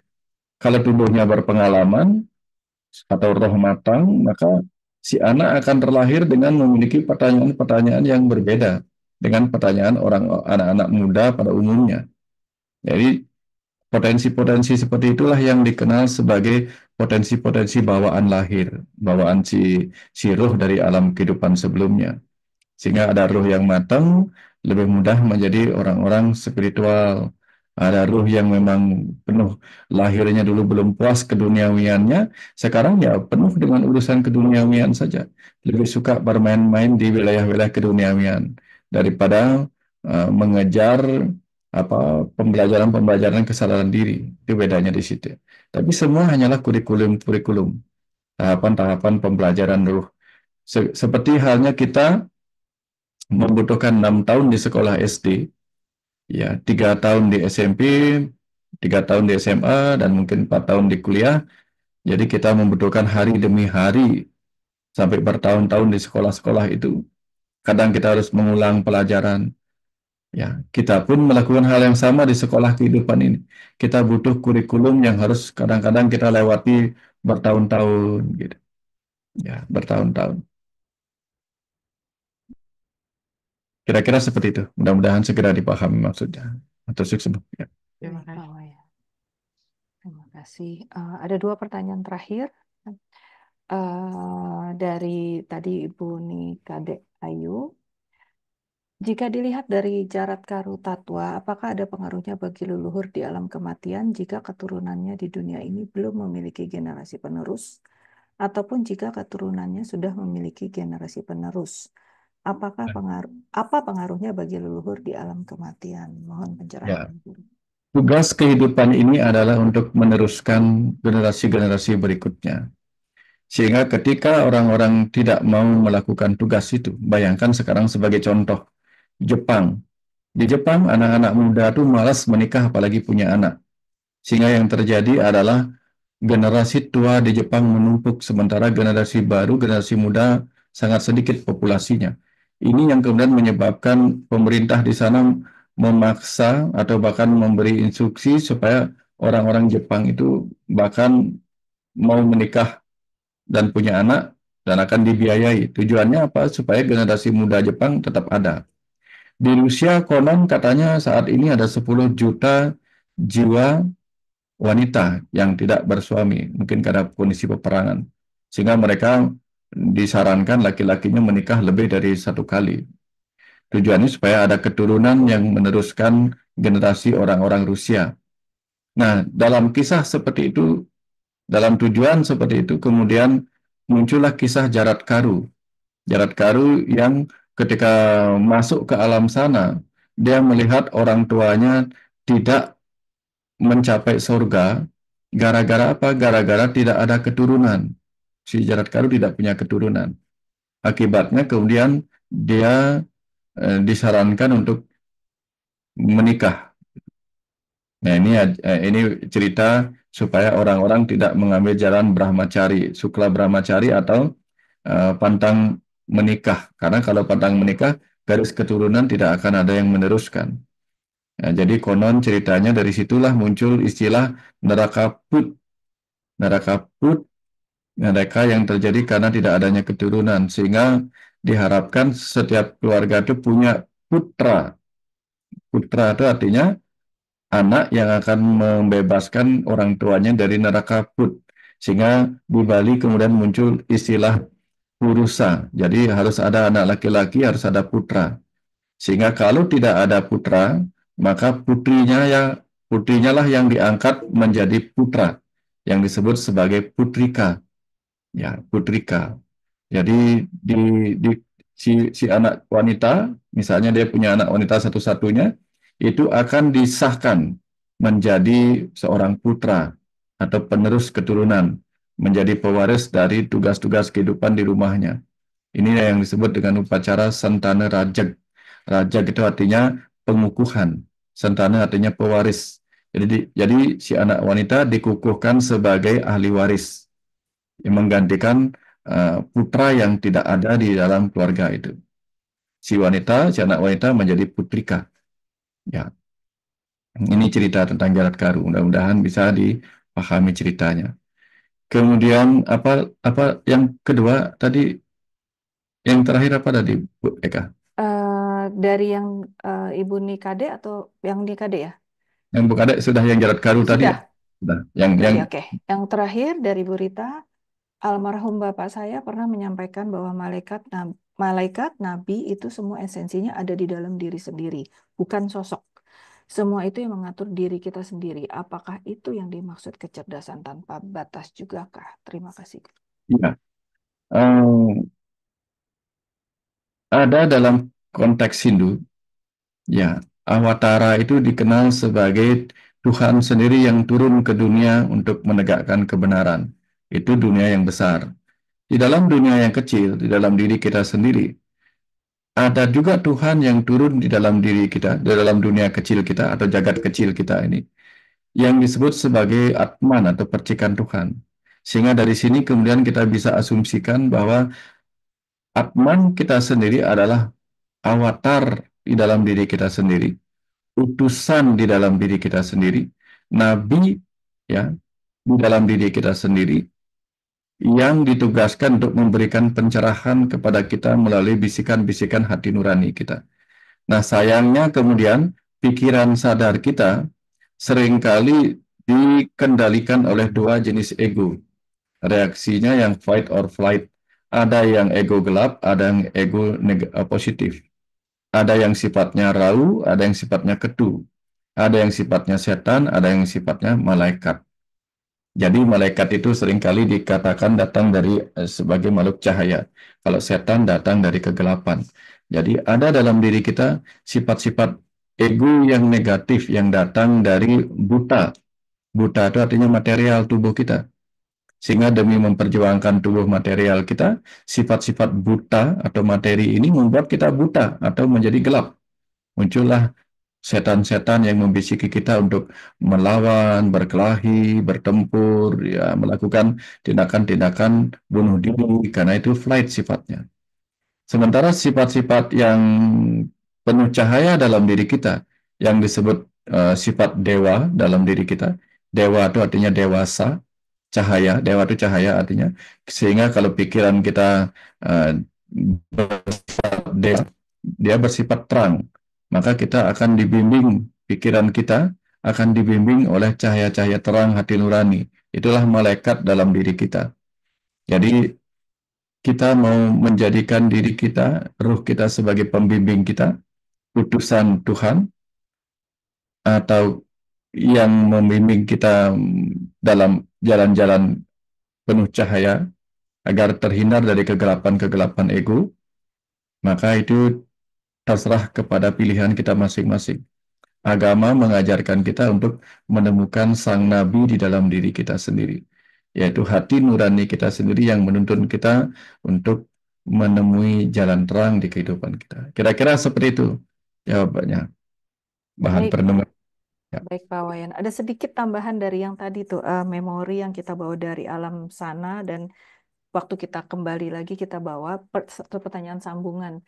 Kalau tubuhnya berpengalaman atau roh matang, maka si anak akan terlahir dengan memiliki pertanyaan-pertanyaan yang berbeda dengan pertanyaan anak-anak muda pada umumnya. Jadi potensi-potensi seperti itulah yang dikenal sebagai potensi-potensi bawaan lahir, bawaan si ruh dari alam kehidupan sebelumnya. Sehingga ada ruh yang matang, lebih mudah menjadi orang-orang spiritual. Ada ruh yang memang penuh lahirnya dulu belum puas keduniawiannya, sekarang ya penuh dengan urusan keduniawian saja. Lebih suka bermain-main di wilayah-wilayah keduniawian daripada mengejar pembelajaran-pembelajaran kesadaran diri. Itu bedanya di situ. Tapi semua hanyalah kurikulum-kurikulum, tahapan-tahapan pembelajaran ruh. Seperti halnya kita membutuhkan 6 tahun di sekolah SD, ya 3 tahun di SMP, 3 tahun di SMA, dan mungkin 4 tahun di kuliah. Jadi kita membutuhkan hari demi hari sampai bertahun-tahun di sekolah-sekolah itu. Kadang kita harus mengulang pelajaran. Ya, kita pun melakukan hal yang sama di sekolah kehidupan ini. Kita butuh kurikulum yang harus kadang-kadang kita lewati bertahun-tahun, gitu. Ya, bertahun-tahun. Kira-kira seperti itu. Mudah-mudahan segera dipahami maksudnya. Atau sukses. Ya. Terima Baik, kasih. Pak Wayan. Terima kasih. Ada 2 pertanyaan terakhir. Dari tadi Ibu Nikadek Ayu. Jika dilihat dari Jarat Karu Tatwa, apakah ada pengaruhnya bagi leluhur di alam kematian jika keturunannya di dunia ini belum memiliki generasi penerus, ataupun jika keturunannya sudah memiliki generasi penerus? Apa pengaruhnya bagi leluhur di alam kematian? Mohon pencerahan. Ya. Tugas kehidupan ini adalah untuk meneruskan generasi-generasi berikutnya. Sehingga ketika orang-orang tidak mau melakukan tugas itu, bayangkan sekarang sebagai contoh, Jepang. Di Jepang, anak-anak muda itu malas menikah apalagi punya anak. Sehingga yang terjadi adalah generasi tua di Jepang menumpuk, sementara generasi baru, generasi muda sangat sedikit populasinya. Ini yang kemudian menyebabkan pemerintah di sana memaksa atau bahkan memberi instruksi supaya orang-orang Jepang itu bahkan mau menikah dan punya anak dan akan dibiayai. Tujuannya apa? Supaya generasi muda Jepang tetap ada. Di Rusia konon katanya saat ini ada 10 juta jiwa wanita yang tidak bersuami, mungkin karena kondisi peperangan. Sehingga mereka disarankan laki-lakinya menikah lebih dari 1 kali. Tujuannya supaya ada keturunan yang meneruskan generasi orang-orang Rusia. Nah, dalam kisah seperti itu, dalam tujuan seperti itu, kemudian muncullah kisah Jarat Karu. Jarat Karu yang ketika masuk ke alam sana, dia melihat orang tuanya tidak mencapai surga. Gara-gara apa? Gara-gara tidak ada keturunan. Si Jarat Karu tidak punya keturunan. Akibatnya kemudian dia disarankan untuk menikah. Nah, ini cerita supaya orang-orang tidak mengambil jalan brahmacari, sukla brahmacari atau pantang menikah. Karena kalau pantang menikah, garis keturunan tidak akan ada yang meneruskan. Nah, jadi konon ceritanya dari situlah muncul istilah neraka put. Neraka put, neraka yang terjadi karena tidak adanya keturunan. Sehingga diharapkan setiap keluarga itu punya putra. Putra itu artinya anak yang akan membebaskan orang tuanya dari neraka put. Sehingga di Bali kemudian muncul istilah purusa. Jadi harus ada anak laki-laki, harus ada putra. Sehingga kalau tidak ada putra, maka putrinya lah yang diangkat menjadi putra, yang disebut sebagai putrika. Ya, putrika. Jadi di si anak wanita, misalnya dia punya anak wanita satu-satunya, itu akan disahkan menjadi seorang putra atau penerus keturunan, menjadi pewaris dari tugas-tugas kehidupan di rumahnya. Ini yang disebut dengan upacara santana rajak. Rajak itu artinya pengukuhan, santana artinya pewaris. Jadi si anak wanita dikukuhkan sebagai ahli waris yang menggantikan putra yang tidak ada di dalam keluarga itu. Si anak wanita menjadi putrika. Ya, ini cerita tentang Jarat Karu. Mudah-mudahan bisa dipahami ceritanya. Kemudian apa yang kedua tadi, yang terakhir apa tadi, Bu Eka? Dari yang Ibu Nikade atau yang Nikade ya? Yang Bu Kadek sudah, yang Jarat Karu tadi ya? Sudah. Sudah. Berarti oke. Yang terakhir dari Bu Rita, almarhum bapak saya pernah menyampaikan bahwa malaikat, nabi itu semua esensinya ada di dalam diri sendiri, bukan sosok. Semua itu yang mengatur diri kita sendiri. Apakah itu yang dimaksud kecerdasan tanpa batas juga kah? Terima kasih. Ya. Ada dalam konteks Hindu, ya, Awatara itu dikenal sebagai Tuhan sendiri yang turun ke dunia untuk menegakkan kebenaran. Itu dunia yang besar. Di dalam dunia yang kecil, di dalam diri kita sendiri, ada juga Tuhan yang turun di dalam diri kita, di dalam dunia kecil kita atau jagat kecil kita ini, yang disebut sebagai Atman atau percikan Tuhan. Sehingga dari sini kemudian kita bisa asumsikan bahwa Atman kita sendiri adalah avatar di dalam diri kita sendiri, utusan di dalam diri kita sendiri, nabi ya di dalam diri kita sendiri, yang ditugaskan untuk memberikan pencerahan kepada kita melalui bisikan-bisikan hati nurani kita. Nah, sayangnya kemudian pikiran sadar kita seringkali dikendalikan oleh dua jenis ego. Reaksinya yang fight or flight. Ada yang ego gelap, ada yang ego positif. Ada yang sifatnya rawu, ada yang sifatnya ketu. Ada yang sifatnya setan, ada yang sifatnya malaikat. Jadi malaikat itu seringkali dikatakan datang dari sebagai makhluk cahaya. Kalau setan datang dari kegelapan. Jadi ada dalam diri kita sifat-sifat ego yang negatif yang datang dari buta. Buta itu artinya material tubuh kita. Sehingga demi memperjuangkan tubuh material kita, sifat-sifat buta atau materi ini membuat kita buta atau menjadi gelap. Muncullah setan-setan yang membisiki kita untuk melawan, berkelahi, bertempur, ya, melakukan tindakan-tindakan bunuh diri, karena itu flight sifatnya. Sementara sifat-sifat yang penuh cahaya dalam diri kita, yang disebut sifat dewa dalam diri kita, dewa itu artinya dewasa, cahaya, dewa itu cahaya artinya, sehingga kalau pikiran kita dia bersifat terang, maka kita akan dibimbing, pikiran kita akan dibimbing oleh cahaya-cahaya terang hati nurani. Itulah malaikat dalam diri kita. Jadi kita mau menjadikan diri kita, ruh kita sebagai pembimbing kita, utusan Tuhan, atau yang membimbing kita dalam jalan-jalan penuh cahaya agar terhindar dari kegelapan-kegelapan ego, maka itu terserah kepada pilihan kita masing-masing. Agama mengajarkan kita untuk menemukan sang nabi di dalam diri kita sendiri, yaitu hati nurani kita sendiri yang menuntun kita untuk menemui jalan terang di kehidupan kita. Kira-kira seperti itu jawabannya. Bahan Baik, perenungan. Ya. baik Pak Wayan. Ada sedikit tambahan dari yang tadi tuh, memori yang kita bawa dari alam sana dan waktu kita kembali lagi kita bawa satu pertanyaan sambungan.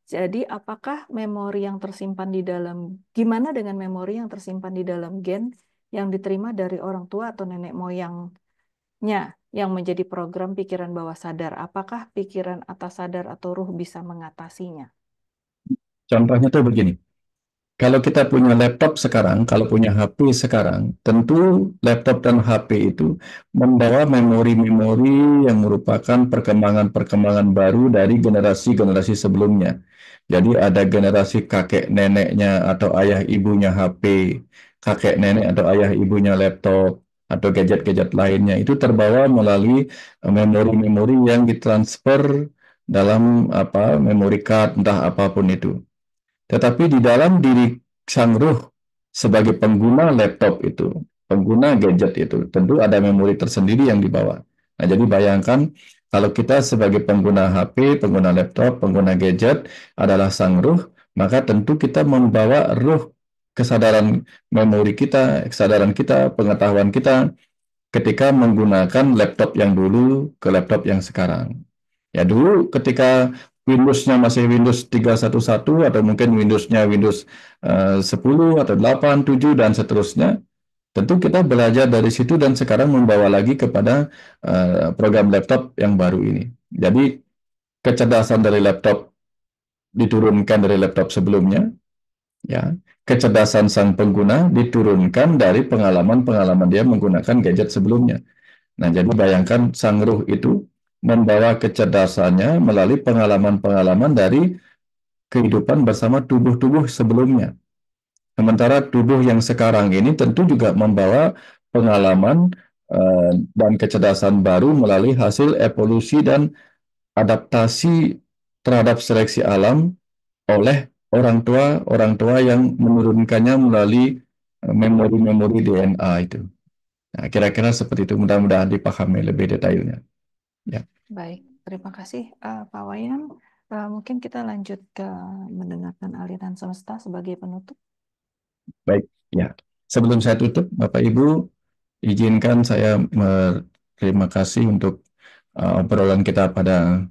Jadi apakah memori yang tersimpan di dalam, gimana dengan memori yang tersimpan di dalam gen yang diterima dari orang tua atau nenek moyangnya yang menjadi program pikiran bawah sadar? Apakah pikiran atas sadar atau ruh bisa mengatasinya? Contohnya tuh begini. Kalau kita punya laptop sekarang, kalau punya HP sekarang, tentu laptop dan HP itu membawa memori-memori yang merupakan perkembangan-perkembangan baru dari generasi-generasi sebelumnya. Jadi ada generasi kakek neneknya atau ayah ibunya HP, kakek nenek atau ayah ibunya laptop, atau gadget-gadget lainnya. Itu terbawa melalui memori-memori yang ditransfer dalam memory card, entah apapun itu. Tetapi di dalam diri sang ruh sebagai pengguna laptop itu, pengguna gadget itu, tentu ada memori tersendiri yang dibawa. Nah, jadi bayangkan kalau kita sebagai pengguna HP, pengguna laptop, pengguna gadget adalah sang ruh, maka tentu kita membawa ruh kesadaran memori kita, kesadaran kita, pengetahuan kita ketika menggunakan laptop yang dulu ke laptop yang sekarang. Ya dulu ketika Windows-nya masih Windows 3.1.1 atau mungkin Windows-nya Windows 10 atau 8, 7 dan seterusnya, tentu kita belajar dari situ dan sekarang membawa lagi kepada program laptop yang baru ini. Jadi kecerdasan dari laptop diturunkan dari laptop sebelumnya, ya. Kecerdasan sang pengguna diturunkan dari pengalaman-pengalaman dia menggunakan gadget sebelumnya. Nah, jadi bayangkan sang ruh itu membawa kecerdasannya melalui pengalaman-pengalaman dari kehidupan bersama tubuh-tubuh sebelumnya. Sementara tubuh yang sekarang ini tentu juga membawa pengalaman dan kecerdasan baru melalui hasil evolusi dan adaptasi terhadap seleksi alam oleh orang tua yang menurunkannya melalui memori-memori DNA itu. Nah, kira-kira seperti itu, mudah-mudahan dipahami lebih detailnya. Ya. Baik, terima kasih Pak Wayan. Mungkin kita lanjut ke mendengarkan aliran semesta sebagai penutup. Baik, ya. Sebelum saya tutup, Bapak Ibu, izinkan saya berterima kasih untuk obrolan kita pada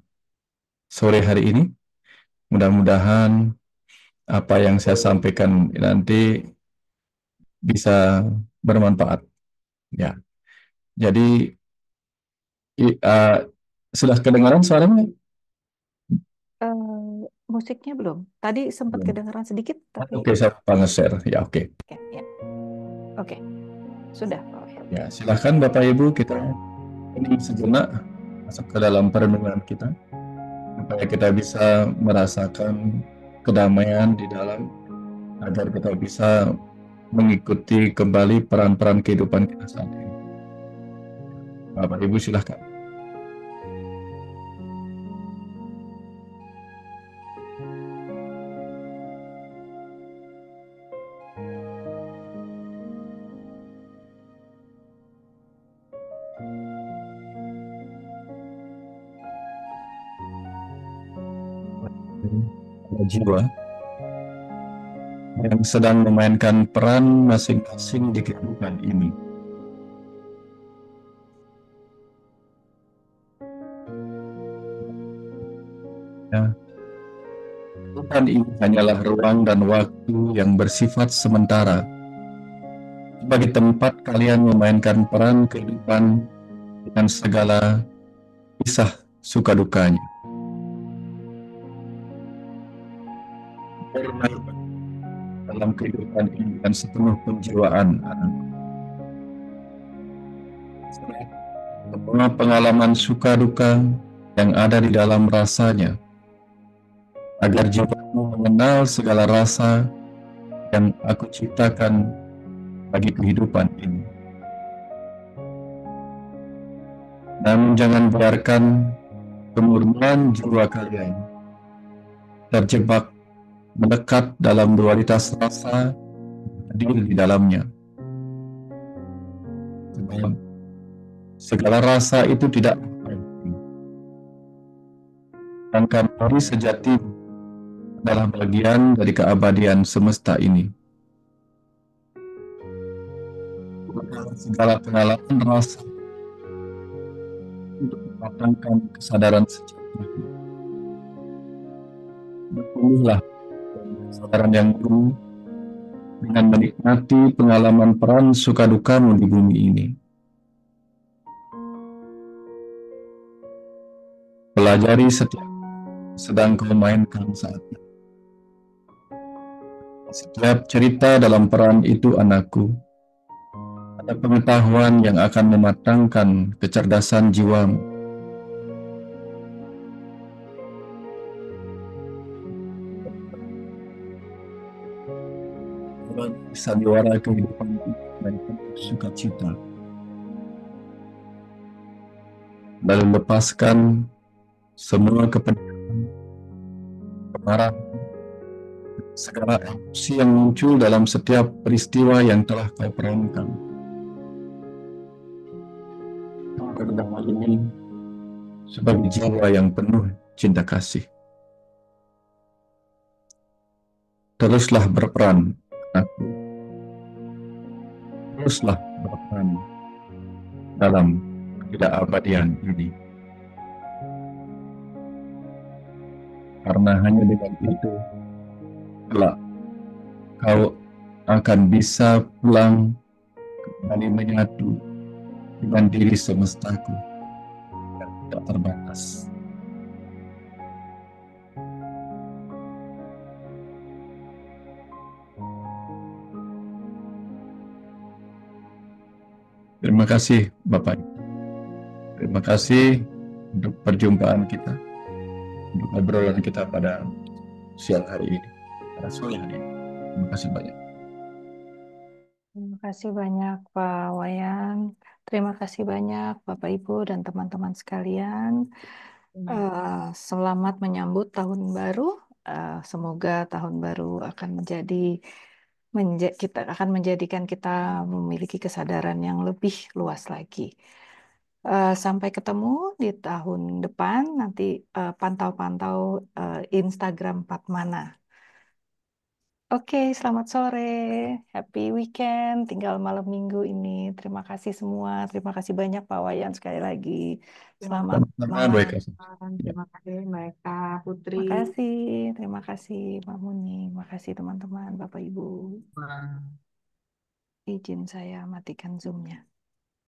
sore hari ini. Mudah-mudahan apa yang saya sampaikan nanti bisa bermanfaat. Ya, jadi sudah kedengaran suaranya? Musiknya belum. Tadi sempat Belum. kedengaran sedikit, tapi Oke, saya nge-share. Ya, oke. ya. Oke, sudah Pak Wayan. Ya, silahkan Bapak Ibu, kita ini sejenak masuk ke dalam perenungan kita supaya kita bisa merasakan kedamaian di dalam, agar kita bisa mengikuti kembali peran-peran kehidupan kita saat ini. Bapak Ibu silahkan. Ada jiwa yang sedang memainkan peran masing-masing di kehidupan ini. Ya. Kehidupan ini hanyalah ruang dan waktu yang bersifat sementara, sebagai tempat kalian memainkan peran kehidupan dengan segala kisah suka dukanya. Bermain dalam kehidupan ini dengan sepenuh penjiwaan. Semua pengalaman suka duka yang ada di dalam rasanya, agar jiwamu mengenal segala rasa yang aku ciptakan bagi kehidupan ini. Namun jangan biarkan kemurnian jiwa kalian terjebak mendekat dalam dualitas rasa hadir di dalamnya. Sebab segala rasa itu tidak berarti. Sedangkan diri sejati adalah bagian dari keabadian semesta ini. Segala pengalaman rasa untuk mematangkan kesadaran sejati. Berpulihlah kesadaran yang penuh dengan menikmati pengalaman peran suka dukamu di bumi ini. Pelajari setiap sedang kau mainkan saat ini. Setiap cerita dalam peran itu anakku. Ada pengetahuan yang akan mematangkan kecerdasan jiwamu. Sandiwara kehidupan dan penuh sukacita. Lalu lepaskan semua kepedihan, kemarahan, segala emosi yang muncul dalam setiap peristiwa yang telah kau perankan. Dalam ini sebagai jiwa yang penuh cinta kasih. Teruslah berperan, anakku. Teruslah berperan dalam ketidakabadian ini. Karena hanya dengan itu, kelak kau akan bisa pulang kembali menyatu dengan diri semestaku yang tidak terbatas. Terima kasih Bapak. Terima kasih untuk perjumpaan kita, untuk obrolan kita pada siang hari ini, pada sore hari ini. Terima kasih banyak. Terima kasih banyak Pak Wayan. Terima kasih banyak Bapak Ibu dan teman-teman sekalian. Selamat menyambut tahun baru. Semoga tahun baru akan kita akan menjadikan kita memiliki kesadaran yang lebih luas lagi. Sampai ketemu di tahun depan. Nanti pantau-pantau Instagram Patmana. Oke, selamat sore. Happy weekend. Tinggal malam minggu ini. Terima kasih semua. Terima kasih banyak Pak Wayan sekali lagi. Selamat Sama-sama, baik. Terima kasih Mbak Eka, Putri. Terima kasih Mbak Muni. Terima kasih teman-teman, Bapak Ibu. Izin saya matikan Zoom-nya.